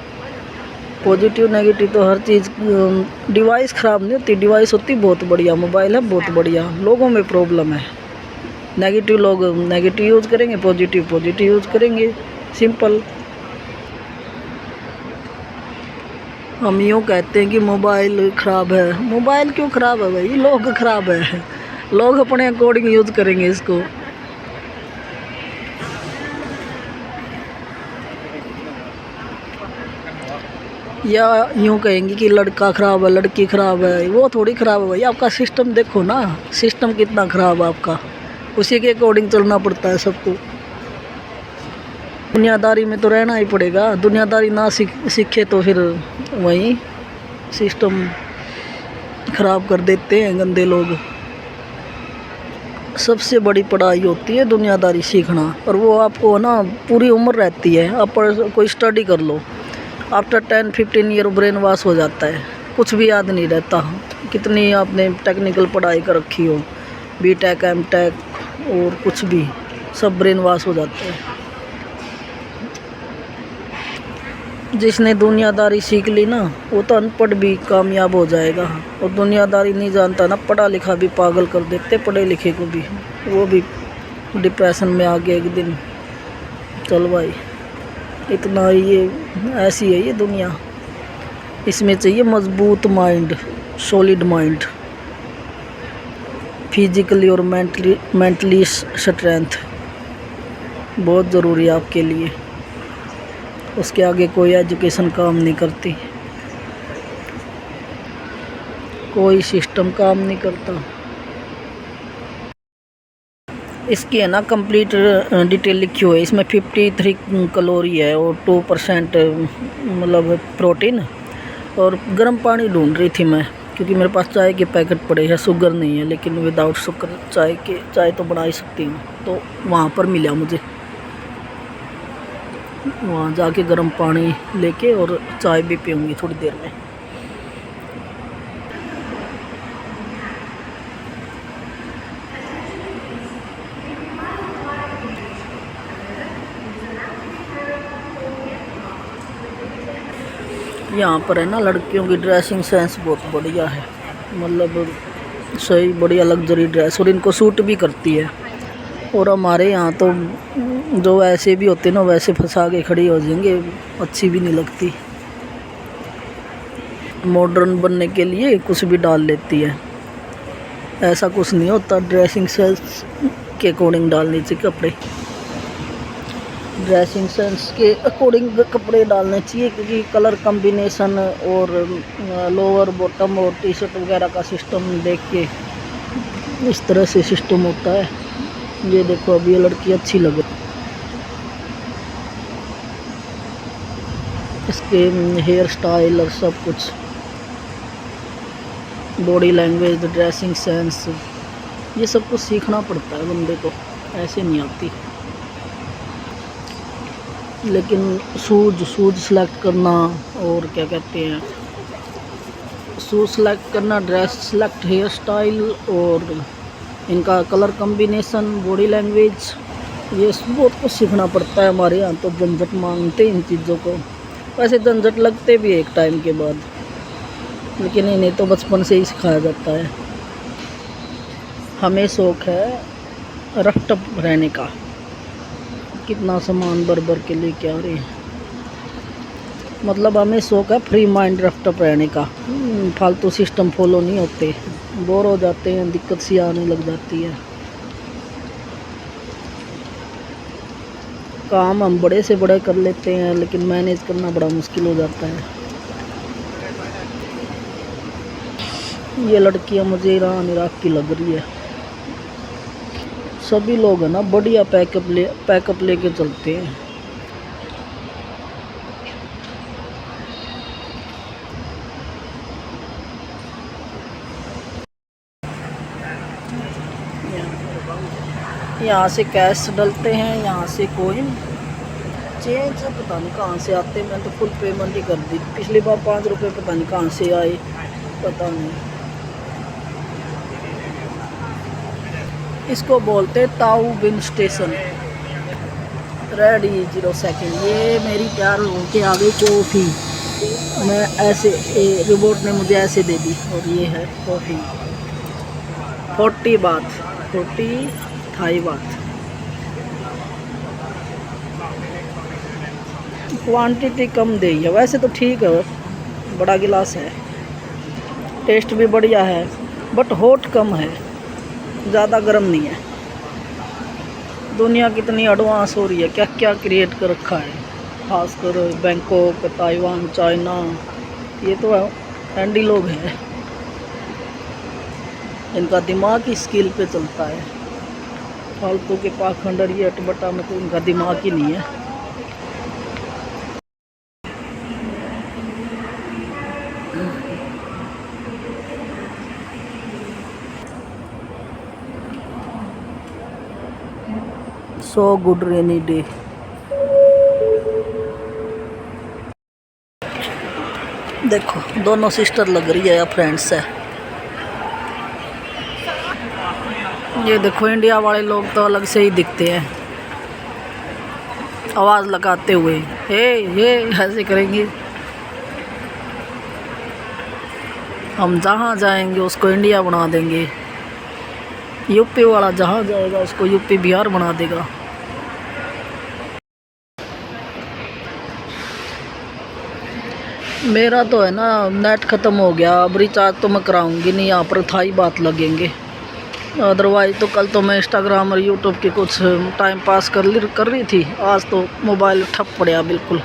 पॉजिटिव नेगेटिव तो हर चीज़, डिवाइस ख़राब नहीं होती, डिवाइस होती बहुत बढ़िया, मोबाइल है बहुत बढ़िया, लोगों में प्रॉब्लम है। नेगेटिव लोग नेगेटिव यूज़ करेंगे, पॉजिटिव यूज़ करेंगे, सिंपल। हम यूँ कहते हैं कि मोबाइल ख़राब है, मोबाइल क्यों ख़राब है भाई, लोग ख़राब है, लोग अपने अकॉर्डिंग यूज़ करेंगे इसको। या यूँ कहेंगे कि लड़का ख़राब है, लड़की ख़राब है, वो थोड़ी ख़राब है भाई, आपका सिस्टम देखो ना, सिस्टम कितना ख़राब है आपका, उसी के अकॉर्डिंग चलना पड़ता है सबको। दुनियादारी में तो रहना ही पड़ेगा, दुनियादारी ना सीखे तो फिर वहीं सिस्टम ख़राब कर देते हैं गंदे लोग। सबसे बड़ी पढ़ाई होती है दुनियादारी सीखना, और वो आपको ना पूरी उम्र रहती है। आप कोई स्टडी कर लो, आफ्टर 10-15 ईयर ब्रेन वॉश हो जाता है, कुछ भी याद नहीं रहता, कितनी आपने टेक्निकल पढ़ाई कर रखी हो, बीटेक एमटेक और कुछ भी, सब ब्रेन वॉश हो जाता है। जिसने दुनियादारी सीख ली ना, वो तो अनपढ़ भी कामयाब हो जाएगा, और दुनियादारी नहीं जानता ना, पढ़ा लिखा भी पागल कर देते पढ़े लिखे को भी, वो भी डिप्रेशन में आ गया एक दिन। चल भाई, इतना ये ऐसी है ये दुनिया, इसमें चाहिए मजबूत माइंड, सॉलिड माइंड, फिजिकली और मेंटली स्ट्रेंथ बहुत ज़रूरी है आपके लिए। उसके आगे कोई एजुकेशन काम नहीं करती, कोई सिस्टम काम नहीं करता। इसकी है ना कंप्लीट डिटेल लिखी हुई है, इसमें 53 कैलोरी है और 2% मतलब प्रोटीन। और गर्म पानी ढूंढ रही थी मैं, क्योंकि मेरे पास चाय के पैकेट पड़े हैं, शुगर नहीं है, लेकिन विदाउट शुगर चाय तो बना ही सकती हूँ। तो वहाँ पर मिला मुझे, वहाँ जाके गर्म पानी लेके और चाय भी पीऊँगी थोड़ी देर में। यहाँ पर है ना, लड़कियों की ड्रेसिंग सेंस बहुत बढ़िया है, मतलब सही बढ़िया लग्जरी ड्रेस, और इनको सूट भी करती है। और हमारे यहाँ तो जो ऐसे भी होते ना, वैसे फंसा के खड़ी हो जाएंगे, अच्छी भी नहीं लगती। मॉडर्न बनने के लिए कुछ भी डाल लेती है, ऐसा कुछ नहीं होता। ड्रेसिंग सेंस के अकॉर्डिंग डालने चाहिए कपड़े, ड्रेसिंग सेंस के अकॉर्डिंग कपड़े डालने चाहिए, क्योंकि कलर कॉम्बिनेशन और लोअर बॉटम और टी शर्ट वगैरह का सिस्टम देख के इस तरह से सिस्टम होता है। ये देखो, अब ये लड़की अच्छी लगे, इसके हेयर स्टाइल और सब कुछ, बॉडी लैंग्वेज, ड्रेसिंग सेंस, ये सब कुछ सीखना पड़ता है बंदे को, ऐसे नहीं आती। लेकिन शूज़ सेलेक्ट करना, और क्या कहते हैं, शूज़ सेलेक्ट करना, ड्रेस सेलेक्ट, हेयर स्टाइल और इनका कलर कॉम्बिनेशन, बॉडी लैंग्वेज, ये बहुत कुछ सीखना पड़ता है। हमारे यहाँ तो झंझट मांगते इन चीज़ों को, वैसे झंझट लगते भी एक टाइम के बाद, लेकिन इन्हें तो बचपन से ही सिखाया जाता है। हमें शौक़ है रफ टफ रहने का, कितना सामान भर के लेके आ रहे हैं, मतलब हमें शौक़ है फ्री माइंड रफ टफ रहने का। फालतू सिस्टम फॉलो नहीं होते, बोर हो जाते हैं, दिक्कत सी आने लग जाती है। काम हम बड़े से बड़े कर लेते हैं, लेकिन मैनेज करना बड़ा मुश्किल हो जाता है। ये लड़कियां मुझे ईरान इराक की लग रही है। सभी लोग है ना बढ़िया पैकअप लेके चलते हैं। यहाँ से कैश डलते हैं, यहाँ से कोइन चेंज पता नहीं कहाँ से आते हैं। मैंने तो फुल पेमेंट ही कर दी, पिछली बार 5 रुपये पता नहीं कहाँ से आए, पता नहीं। इसको बोलते हैं ताऊ बिन स्टेशन। Ready 0 second. ये मेरी प्यार होके आ गई कॉफ़ी, मैं ऐसे रिबोट ने मुझे ऐसे दे दी, और ये है कॉफ़ी 40 बात, 40 थाई बात। क्वांटिटी कम दी है, वैसे तो ठीक है, बड़ा गिलास है, टेस्ट भी बढ़िया है, बट हॉट कम है, ज़्यादा गर्म नहीं है। दुनिया कितनी एडवांस हो रही है, क्या क्या क्रिएट कर रखा है, खासकर बैंकॉक, ताइवान, चाइना, ये तो हैंडी लोग हैं, इनका दिमाग ही स्किल पे चलता है। फालतू के पाखंड ये अटबटा में तो इनका दिमाग ही नहीं है। So good rainy day. देखो दोनों सिस्टर लग रही है या फ्रेंड्स है। ये देखो इंडिया वाले लोग तो अलग से ही दिखते हैं, आवाज़ लगाते हुए हे ऐसे करेंगे। हम जहाँ जाएंगे उसको इंडिया बना देंगे, यूपी वाला जहाँ जाएगा उसको यूपी बिहार बना देगा। मेरा तो है ना नेट ख़त्म हो गया, अब रिचार्ज तो मैं कराऊंगी नहीं, यहाँ पर थाई बात लगेंगे। अदरवाइज़ तो कल तो मैं इंस्टाग्राम और यूट्यूब के कुछ टाइम पास कर रही थी, आज तो मोबाइल ठप पड़ा बिल्कुल,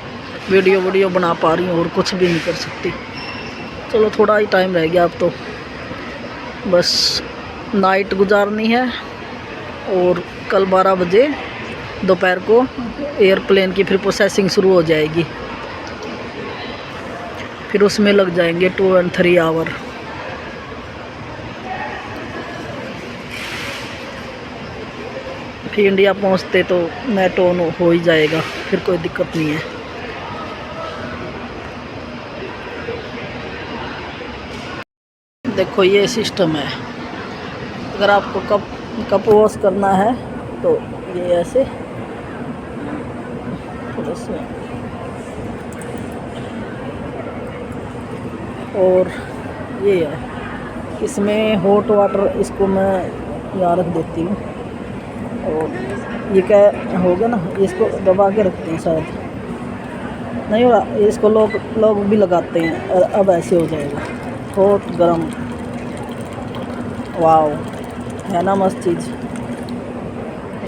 वीडियो बना पा रही हूँ और कुछ भी नहीं कर सकती। चलो थोड़ा ही टाइम रह गया, अब तो बस नाइट गुजारनी है, और कल 12 बजे दोपहर को एयरप्लेन की फिर प्रोसेसिंग शुरू हो जाएगी, फिर उसमें लग जाएंगे 2 और 3 आवर। इंडिया पहुंचते तो नेट ऑन हो ही जाएगा, फिर कोई दिक्कत नहीं है। देखो ये सिस्टम है, अगर आपको कप वॉश करना है तो ये ऐसे थोड़ा सा, और ये है इसमें हॉट वाटर, इसको मैं यहाँ रख देती हूँ। और ये क्या हो गया ना, इसको दबा के रखते हैं, शायद नहीं हो रहा, इसको लोग भी लगाते हैं। अब ऐसे हो जाएगा हॉट गरम। वाओ, है ना मस्त चीज़।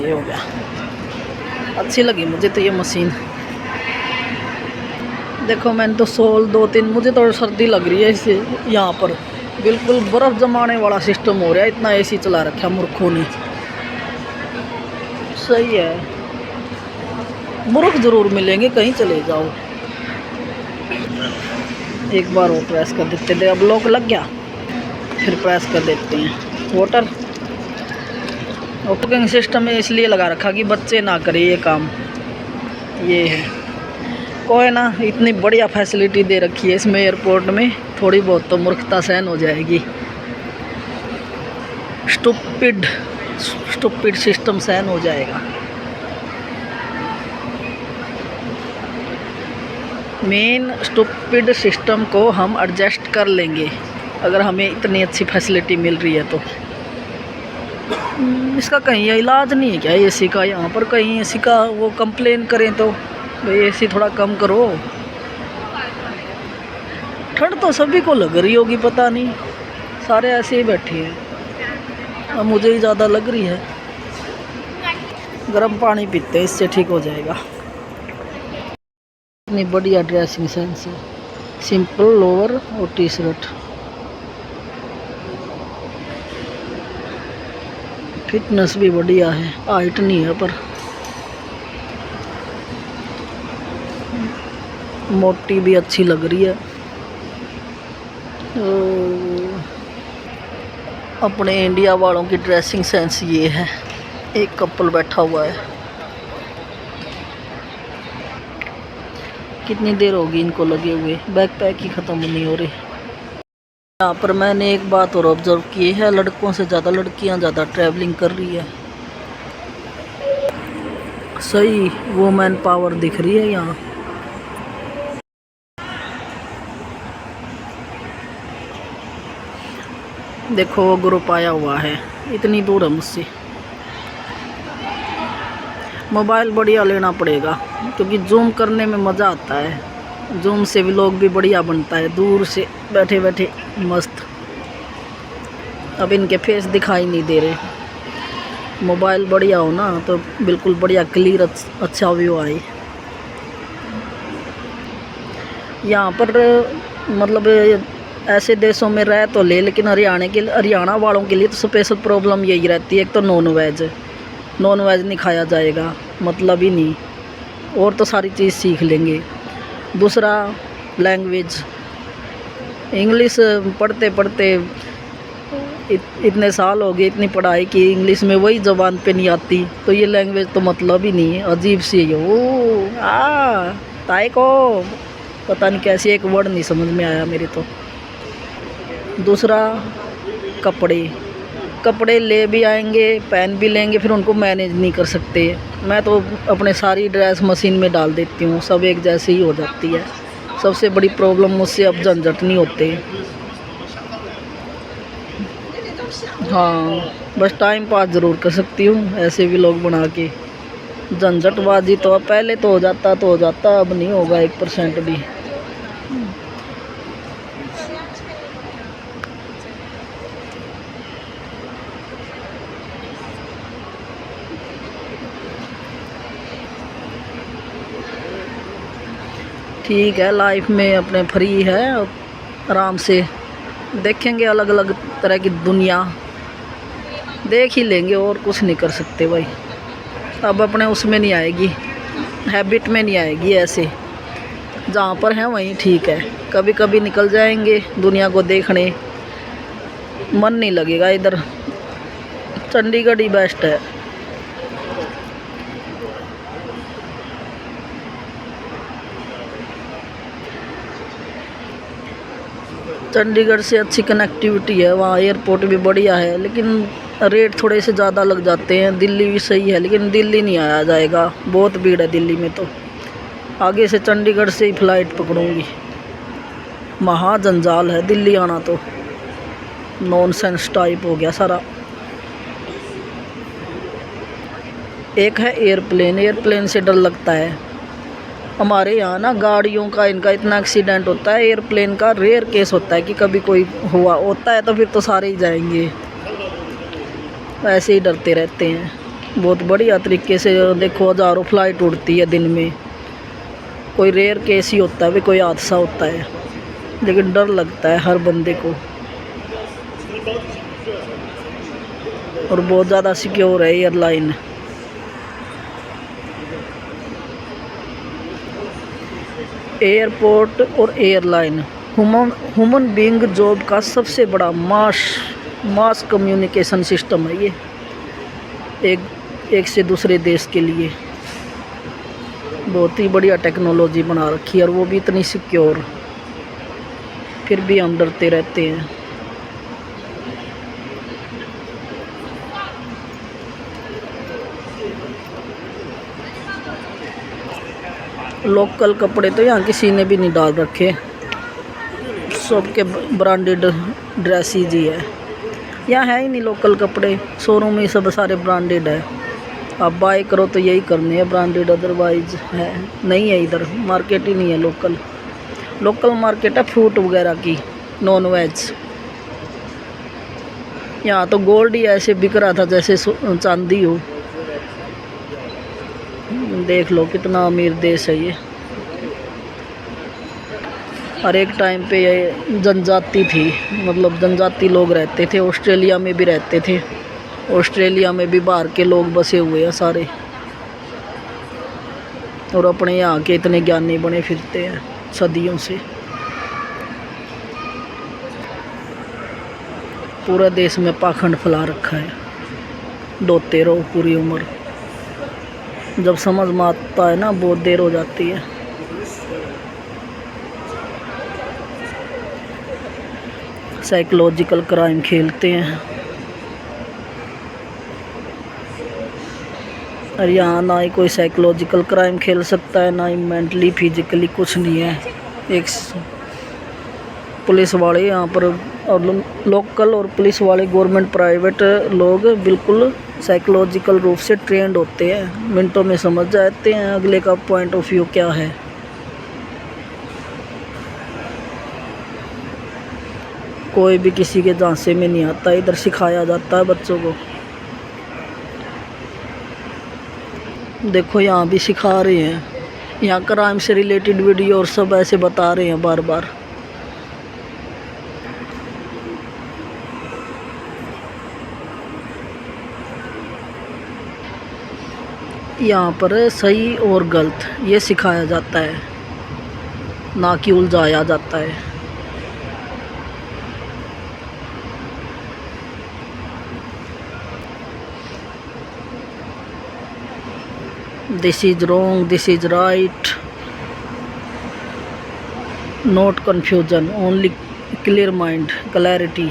ये हो गया, अच्छी लगी मुझे तो ये मशीन। देखो मैंने तो सोल 2-3, मुझे तो सर्दी लग रही है इससे। यहाँ पर बिल्कुल बर्फ़ जमाने वाला सिस्टम हो रहा है, इतना एसी चला रखा मूर्खों ने। सही है, मूर्ख ज़रूर मिलेंगे कहीं चले जाओ। एक बार वो प्रेस कर देते थे, अब लॉक लग गया, फिर प्रेस कर देते हैं। वाटर कुकिंग सिस्टम में इसलिए लगा रखा कि बच्चे ना करें ये काम। ये है कोई ना, इतनी बढ़िया फैसिलिटी दे रखी है इसमें एयरपोर्ट में, थोड़ी बहुत तो मूर्खता सहन हो जाएगी। स्टूपिड सिस्टम सहन हो जाएगा। मेन स्टूपिड सिस्टम को हम एडजस्ट कर लेंगे अगर हमें इतनी अच्छी फैसिलिटी मिल रही है तो। इसका कहीं इलाज नहीं है क्या एसी का? यहाँ पर कहीं एसी का वो कंप्लेन करें तो भाई एसी थोड़ा कम करो। ठंड तो सभी को लग रही होगी, पता नहीं, सारे ऐसे ही बैठे हैं। अब मुझे ही ज़्यादा लग रही है। गर्म पानी पीते हैं, इससे ठीक हो जाएगा। इतनी बढ़िया ड्रेसिंग सेंस है, सिंपल लोअर और टी शर्ट। फिटनेस भी बढ़िया है, हाइट नहीं है पर मोटी भी अच्छी लग रही है। तो अपने इंडिया वालों की ड्रेसिंग सेंस ये है। एक कपल बैठा हुआ है, कितनी देर होगी इनको लगे हुए, बैकपैक ही ख़त्म नहीं हो रही। यहाँ पर मैंने एक बात और ऑब्जर्व की है, लड़कों से ज़्यादा लड़कियाँ ज़्यादा ट्रैवलिंग कर रही है। सही वुमेन पावर दिख रही है यहाँ। देखो वो ग्रुप आया हुआ है, इतनी दूर है मुझसे। मोबाइल बढ़िया लेना पड़ेगा क्योंकि जूम करने में मज़ा आता है। जूम से व्लॉग भी बढ़िया बनता है, दूर से बैठे बैठे मस्त। अब इनके फेस दिखाई नहीं दे रहे। मोबाइल बढ़िया हो ना तो बिल्कुल बढ़िया क्लियर अच्छा व्यू आए। यहाँ पर मतलब ऐसे देशों में रह तो ले, लेकिन हरियाणा वालों के लिए तो स्पेशल प्रॉब्लम यही रहती है। एक तो नॉन वेज नहीं खाया जाएगा, मतलब ही नहीं, और तो सारी चीज़ सीख लेंगे। दूसरा लैंग्वेज, इंग्लिश पढ़ते पढ़ते इतने साल हो गए, इतनी पढ़ाई की, इंग्लिश में वही ज़बान पे नहीं आती, तो ये लैंग्वेज तो मतलब ही नहीं है, अजीब सी है। ओ ताई को पता नहीं कैसे एक वर्ड नहीं समझ में आया मेरे तो। दूसरा कपड़े ले भी आएंगे, पहन भी लेंगे, फिर उनको मैनेज नहीं कर सकते। मैं तो अपने सारी ड्रेस मशीन में डाल देती हूँ, सब एक जैसे ही हो जाती है। सबसे बड़ी प्रॉब्लम मुझसे अब झंझट नहीं होते। हाँ, बस टाइम पास ज़रूर कर सकती हूँ ऐसे भी लोग बना के। झंझटबाजी तो अब पहले तो हो जाता, अब नहीं होगा 1% भी। ठीक है, लाइफ में अपने फ्री है, आराम से देखेंगे, अलग अलग तरह की दुनिया देख ही लेंगे, और कुछ नहीं कर सकते भाई। अब अपने उसमें नहीं आएगी, हैबिट में नहीं आएगी। ऐसे जहाँ पर हैं वहीं ठीक है, कभी कभी निकल जाएंगे दुनिया को देखने, मन नहीं लगेगा इधर। चंडीगढ़ ही बेस्ट है, चंडीगढ़ से अच्छी कनेक्टिविटी है, वहाँ एयरपोर्ट भी बढ़िया है, लेकिन रेट थोड़े से ज़्यादा लग जाते हैं। दिल्ली भी सही है, लेकिन दिल्ली नहीं आया जाएगा, बहुत भीड़ है दिल्ली में। तो आगे से चंडीगढ़ से ही फ़्लाइट पकड़ूँगी। महा जंजाल है दिल्ली आना, तो नॉनसेंस टाइप हो गया सारा। एक है एयरप्लेन, एयरप्लेन से डर लगता है। हमारे यहाँ ना गाड़ियों का इनका इतना एक्सीडेंट होता है, एयरप्लेन का रेयर केस होता है कि कभी कोई हुआ होता है तो फिर तो सारे ही जाएंगे। ऐसे ही डरते रहते हैं। बहुत बढ़िया तरीके से देखो, हज़ारों फ्लाइट उड़ती है दिन में, कोई रेयर केस ही होता है, भी कोई हादसा होता है, लेकिन डर लगता है हर बंदे को। और बहुत ज़्यादा सिक्योर है एयरलाइन। एयरपोर्ट और एयरलाइन ह्यूमन बीइंग जॉब का सबसे बड़ा मास कम्युनिकेशन सिस्टम है ये, एक से दूसरे देश के लिए। बहुत ही बढ़िया टेक्नोलॉजी बना रखी है, और वो भी इतनी सिक्योर, फिर भी हम डरते रहते हैं। लोकल कपड़े तो यहाँ किसी ने भी नहीं डाल रखे, सबके ब्रांडेड ड्रेसेज ही है। यहाँ है ही नहीं लोकल कपड़े, शोरूम में सब सारे ब्रांडेड है। आप बाय करो तो यही करने हैं ब्रांडेड, अदरवाइज है नहीं है। इधर मार्केट ही नहीं है लोकल मार्केट है फ्रूट वगैरह की, नॉन वेज। यहाँ तो गोल्ड ही ऐसे बिक रहा था जैसे चांदी हो। देख लो कितना अमीर देश है ये। और एक टाइम पे ये जनजाति थी, मतलब जनजाति लोग रहते थे। ऑस्ट्रेलिया में भी रहते थे, ऑस्ट्रेलिया में भी बाहर के लोग बसे हुए हैं सारे, और अपने यहाँ के इतने ज्ञानी बने फिरते हैं सदियों से। पूरा देश में पाखंड फैला रखा है, डोते रहो पूरी उम्र। जब समझ में आता है ना, बहुत देर हो जाती है। साइकोलॉजिकल क्राइम खेलते हैं, और यहाँ ना ही कोई साइकोलॉजिकल क्राइम खेल सकता है, ना ही मेंटली फिजिकली, कुछ नहीं है। एक पुलिस वाले यहाँ पर, और लोकल और पुलिस वाले, गवर्नमेंट प्राइवेट लोग बिल्कुल साइकोलॉजिकल रूप से ट्रेंड होते हैं। मिनटों में समझ जाते हैं अगले का पॉइंट ऑफ व्यू क्या है। कोई भी किसी के झांसे में नहीं आता, इधर सिखाया जाता है बच्चों को। देखो यहाँ भी सिखा रहे हैं, यहाँ क्राइम से रिलेटेड वीडियो और सब ऐसे बता रहे हैं बार बार। यहाँ पर सही और गलत ये सिखाया जाता है, ना कि उलझाया जाता है। This is wrong, this is right, not confusion, only clear mind, clarity.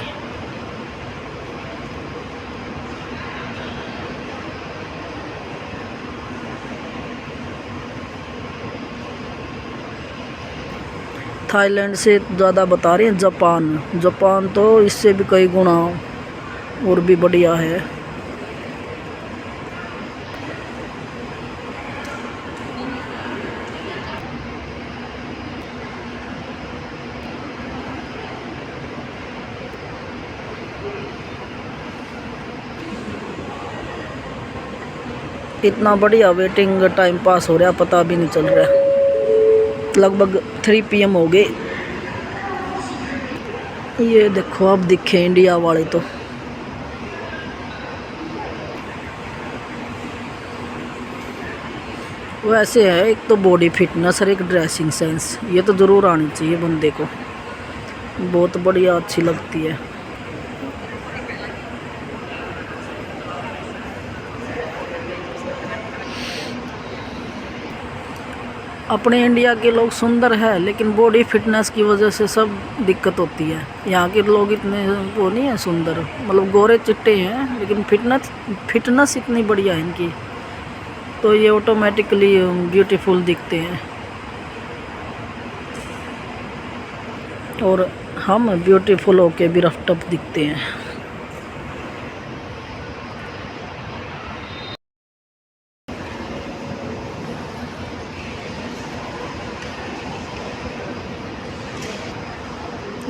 Thailand से ज़्यादा बता रहे हैं जापान तो इससे भी कई गुना और भी बढ़िया है। इतना बढ़िया वेटिंग टाइम पास हो रहा, पता भी नहीं चल रहा। लगभग 3 PM हो गए। ये देखो अब दिखे इंडिया वाले तो। वैसे है, एक तो बॉडी फिटनेस और एक ड्रेसिंग सेंस, ये तो ज़रूर आनी चाहिए बंदे को। बहुत बढ़िया, अच्छी लगती है। अपने इंडिया के लोग सुंदर है, लेकिन बॉडी फिटनेस की वजह से सब दिक्कत होती है। यहाँ के लोग इतने वो नहीं है सुंदर, मतलब गोरे चिट्टे हैं, लेकिन फिटनेस इतनी बढ़िया है इनकी, तो ये ऑटोमेटिकली ब्यूटीफुल दिखते हैं। और हम ब्यूटीफुल होके भी रफ टफ दिखते हैं।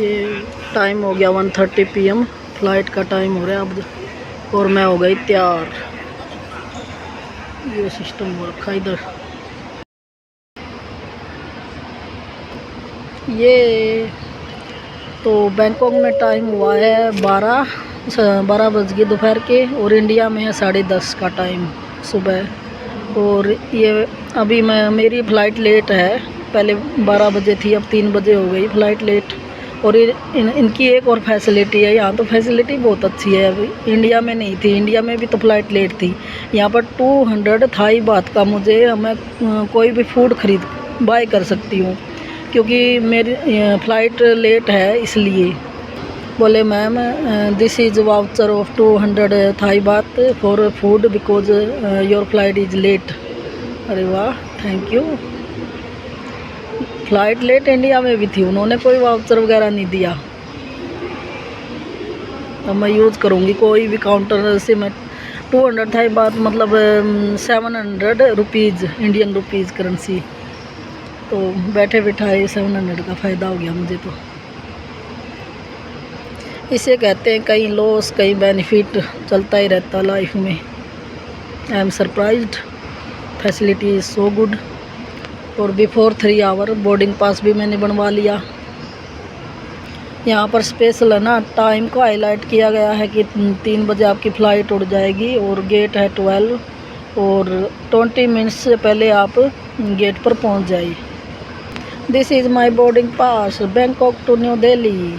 ये टाइम हो गया 1:30 PM, फ्लाइट का टाइम हो रहा है अब, और मैं हो गई तैयार। ये सिस्टम हो रखा इधर। ये तो बैंकॉक में टाइम हुआ है 12 बज गए दोपहर के, और इंडिया में है 10:30 का टाइम सुबह। और ये अभी मेरी फ़्लाइट लेट है, पहले 12 बजे थी, अब 3 बजे हो गई फ़्लाइट लेट। और इनकी एक और फैसिलिटी है, यहाँ तो फैसिलिटी बहुत अच्छी है, अभी इंडिया में नहीं थी। इंडिया में भी तो फ़्लाइट लेट थी। यहाँ पर 200 थाई बात का मैं कोई भी फूड बाय कर सकती हूँ, क्योंकि मेरी फ़्लाइट लेट है इसलिए। बोले ma'am this is voucher of 200 Thai baht for food because your flight is late. अरे वाह, thank you. Flight late India में भी थी, उन्होंने कोई वाउचर वगैरह नहीं दिया। अब मैं यूज़ करूँगी कोई भी काउंटर से। मैं 200 थाई बात मतलब 700 रुपीज़, इंडियन रुपीज़ करेंसी। तो बैठे बिठाए 700 का फ़ायदा हो गया मुझे। तो इसे कहते हैं कहीं लॉस कहीं बेनिफिट, चलता ही रहता लाइफ में। I am surprised, facility is so good. और बिफोर 3 आवर बोर्डिंग पास भी मैंने बनवा लिया। यहाँ पर स्पेशल है ना, टाइम को हाईलाइट किया गया है कि 3 बजे आपकी फ़्लाइट उड़ जाएगी, और गेट है 12, और 20 मिनट्स से पहले आप गेट पर पहुँच जाइए। This is my boarding pass Bangkok to new Delhi.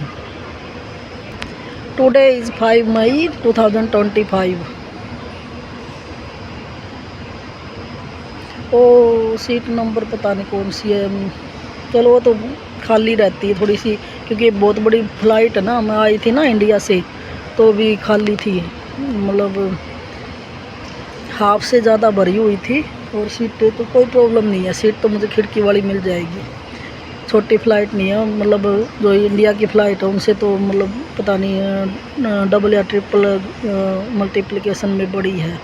Today is 5 May 2025। ओ सीट नंबर पता नहीं कौन सी है, चलो वो तो खाली रहती है थोड़ी सी, क्योंकि बहुत बड़ी फ़्लाइट है ना। मैं आई थी ना इंडिया से, तो भी खाली थी, मतलब हाफ से ज़्यादा भरी हुई थी। और सीटें तो कोई प्रॉब्लम नहीं है, सीट तो मुझे खिड़की वाली मिल जाएगी। छोटी फ़्लाइट नहीं है, मतलब जो इंडिया की फ़्लाइट है उनसे तो मतलब पता नहीं डबल या ट्रिपल मल्टीप्लिकेशन में बड़ी है।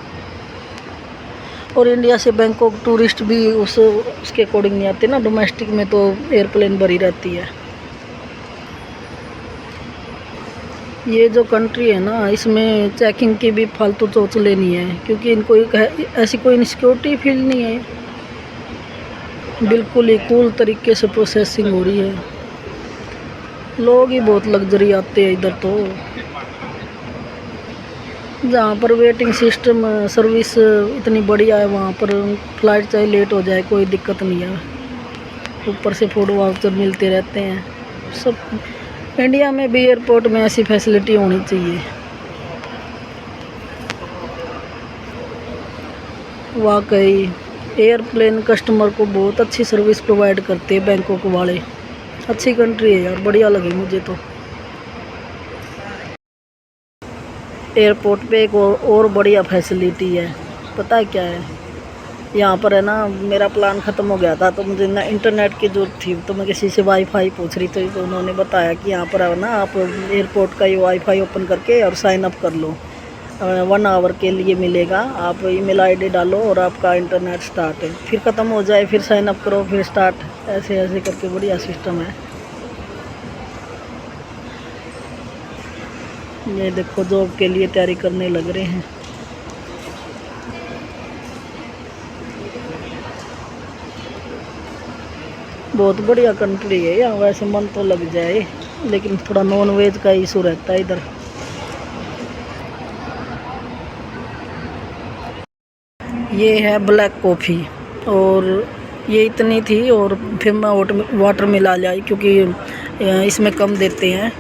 और इंडिया से बैंकॉक टूरिस्ट भी उसके अकॉर्डिंग नहीं आते ना, डोमेस्टिक में तो एयरप्लेन भरी रहती है। ये जो कंट्री है ना, इसमें चेकिंग की भी फालतू चोच लेनी है, क्योंकि इनको ऐसी कोई इनसिक्योरिटी फील नहीं है। बिल्कुल ही कूल तरीके से प्रोसेसिंग हो रही है। लोग ही बहुत लग्जरी आते हैं इधर। तो जहाँ पर वेटिंग सिस्टम सर्विस इतनी बढ़िया है, वहाँ पर फ़्लाइट चाहे लेट हो जाए कोई दिक्कत नहीं है। ऊपर से फूड वाउचर मिलते रहते हैं सब। इंडिया में भी एयरपोर्ट में ऐसी फैसिलिटी होनी चाहिए। वाकई एयरप्लेन कस्टमर को बहुत अच्छी सर्विस प्रोवाइड करते हैं बैंकॉक वाले। अच्छी कंट्री है यार, बढ़िया लगी मुझे तो। एयरपोर्ट पे एक और बढ़िया फैसिलिटी है, पता है क्या है? यहाँ पर है ना, मेरा प्लान ख़त्म हो गया था, तो मुझे ना इंटरनेट की ज़रूरत थी, तो मैं किसी से वाईफाई पूछ रही थी, तो उन्होंने बताया कि यहाँ पर है ना, आप एयरपोर्ट का ये वाईफाई ओपन करके और साइन अप कर लो, 1 आवर के लिए मिलेगा। आप ईमेल आईडी डालो और आपका इंटरनेट स्टार्ट है, फिर ख़त्म हो जाए फिर साइन अप करो फिर स्टार्ट, ऐसे ऐसे करके बढ़िया सिस्टम है। ये देखो जॉब के लिए तैयारी करने लग रहे हैं। बहुत बढ़िया कंट्री है यहाँ, वैसे मन तो लग जाए, लेकिन थोड़ा नॉन वेज का इशू रहता है इधर। ये है ब्लैक कॉफ़ी, और ये इतनी थी, और फिर मैं वाटर मिला लाई, क्योंकि इसमें कम देते हैं।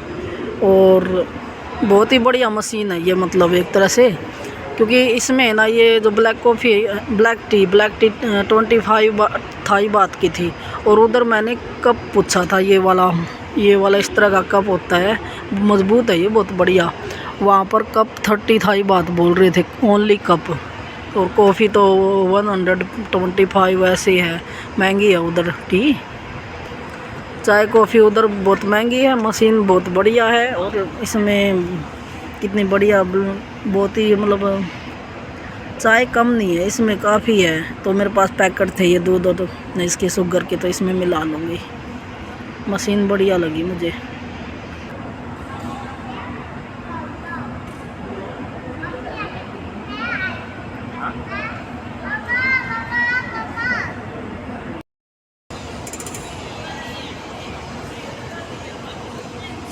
और बहुत ही बढ़िया मशीन है ये, मतलब एक तरह से, क्योंकि इसमें ना ये जो ब्लैक टी 25 थाई बात की थी। और उधर मैंने कप पूछा था, ये वाला इस तरह का कप होता है, मजबूत है ये, बहुत बढ़िया। वहाँ पर कप 30 थाई बात बोल रहे थे, ओनली कप। और कॉफ़ी तो 125 ऐसे है, महंगी है उधर की। चाय कॉफ़ी उधर बहुत महंगी है, मशीन बहुत बढ़िया है। और इसमें कितनी बढ़िया, बहुत ही मतलब चाय कम नहीं है इसमें, काफ़ी है। तो मेरे पास पैकेट थे ये दूध और तो इसके शुगर के, तो इसमें मिला लूँगी। मशीन बढ़िया लगी मुझे।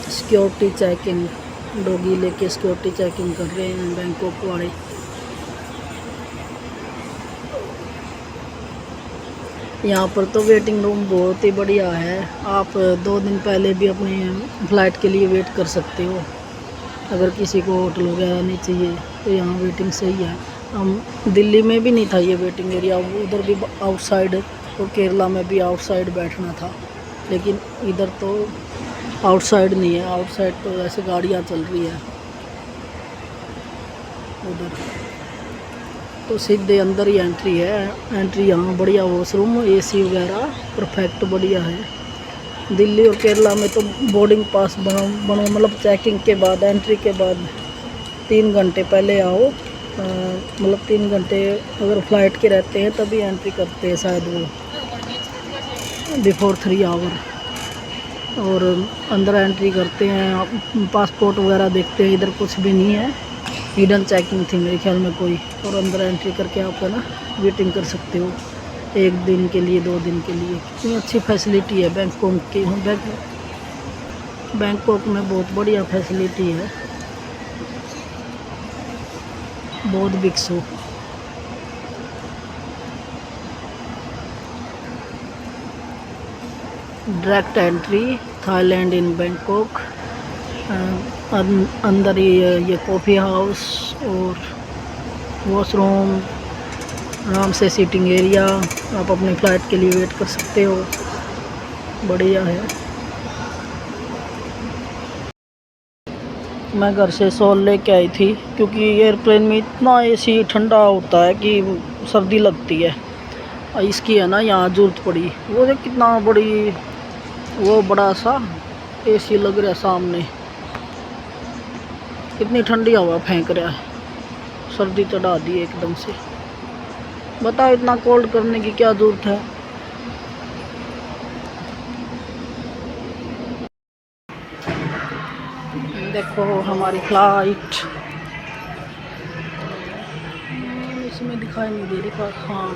सिक्योरिटी चेकिंग, डॉगी लेके सिक्योरिटी चेकिंग कर रहे हैं बैंकॉक वाले। यहाँ पर तो वेटिंग रूम बहुत ही बढ़िया है। आप 2 दिन पहले भी अपनी फ़्लाइट के लिए वेट कर सकते हो। अगर किसी को होटल वगैरह नहीं चाहिए तो यहाँ वेटिंग सही है। हम दिल्ली में भी नहीं था ये वेटिंग एरिया, उधर भी आउटसाइड, और केरला में भी आउटसाइड बैठना था। लेकिन इधर तो आउटसाइड नहीं है, आउटसाइड तो वैसे गाड़ियाँ चल रही है। उधर तो सीधे अंदर ही एंट्री है। एंट्री यहाँ बढ़िया, वॉशरूम, एसी वगैरह परफेक्ट बढ़िया है। दिल्ली और केरला में तो बोर्डिंग पास बनो मतलब चेकिंग के बाद, एंट्री के बाद 3 घंटे पहले आओ। मतलब 3 घंटे अगर फ़्लाइट के रहते हैं तभी एंट्री करते हैं शायद वो, बिफोर 3 आवर। और अंदर एंट्री करते हैं, पासपोर्ट वगैरह देखते हैं। इधर कुछ भी नहीं है, हिडन चेकिंग थी मेरे ख्याल में कोई। और अंदर एंट्री करके आप है ना वेटिंग कर सकते हो 1 दिन के लिए, 2 दिन के लिए। कितनी अच्छी फैसिलिटी है बैंकॉक की। बैंकॉक में बहुत बढ़िया फैसिलिटी है, बहुत बिकसो। Direct entry Thailand in Bangkok. अंदर ही ये कॉफ़ी हाउस और वॉशरूम, आराम से सीटिंग एरिया। आप अपनी फ़्लाइट के लिए वेट कर सकते हो, बढ़िया है। मैं घर से शॉल लेके आई थी, क्योंकि एयरप्लेन में इतना एसी ठंडा होता है कि सर्दी लगती है। इसकी है ना यहाँ ज़रूरत पड़ी। वो देख कितना बड़ी, वो बड़ा सा एसी लग रहा है सामने, कितनी ठंडी हवा फेंक रहा है, सर्दी चढ़ा दी एकदम से। बताओ इतना कोल्ड करने की क्या ज़रूरत है। देखो हमारी फ़्लाइट, इसमें दिखाई नहीं दे रही पर हाँ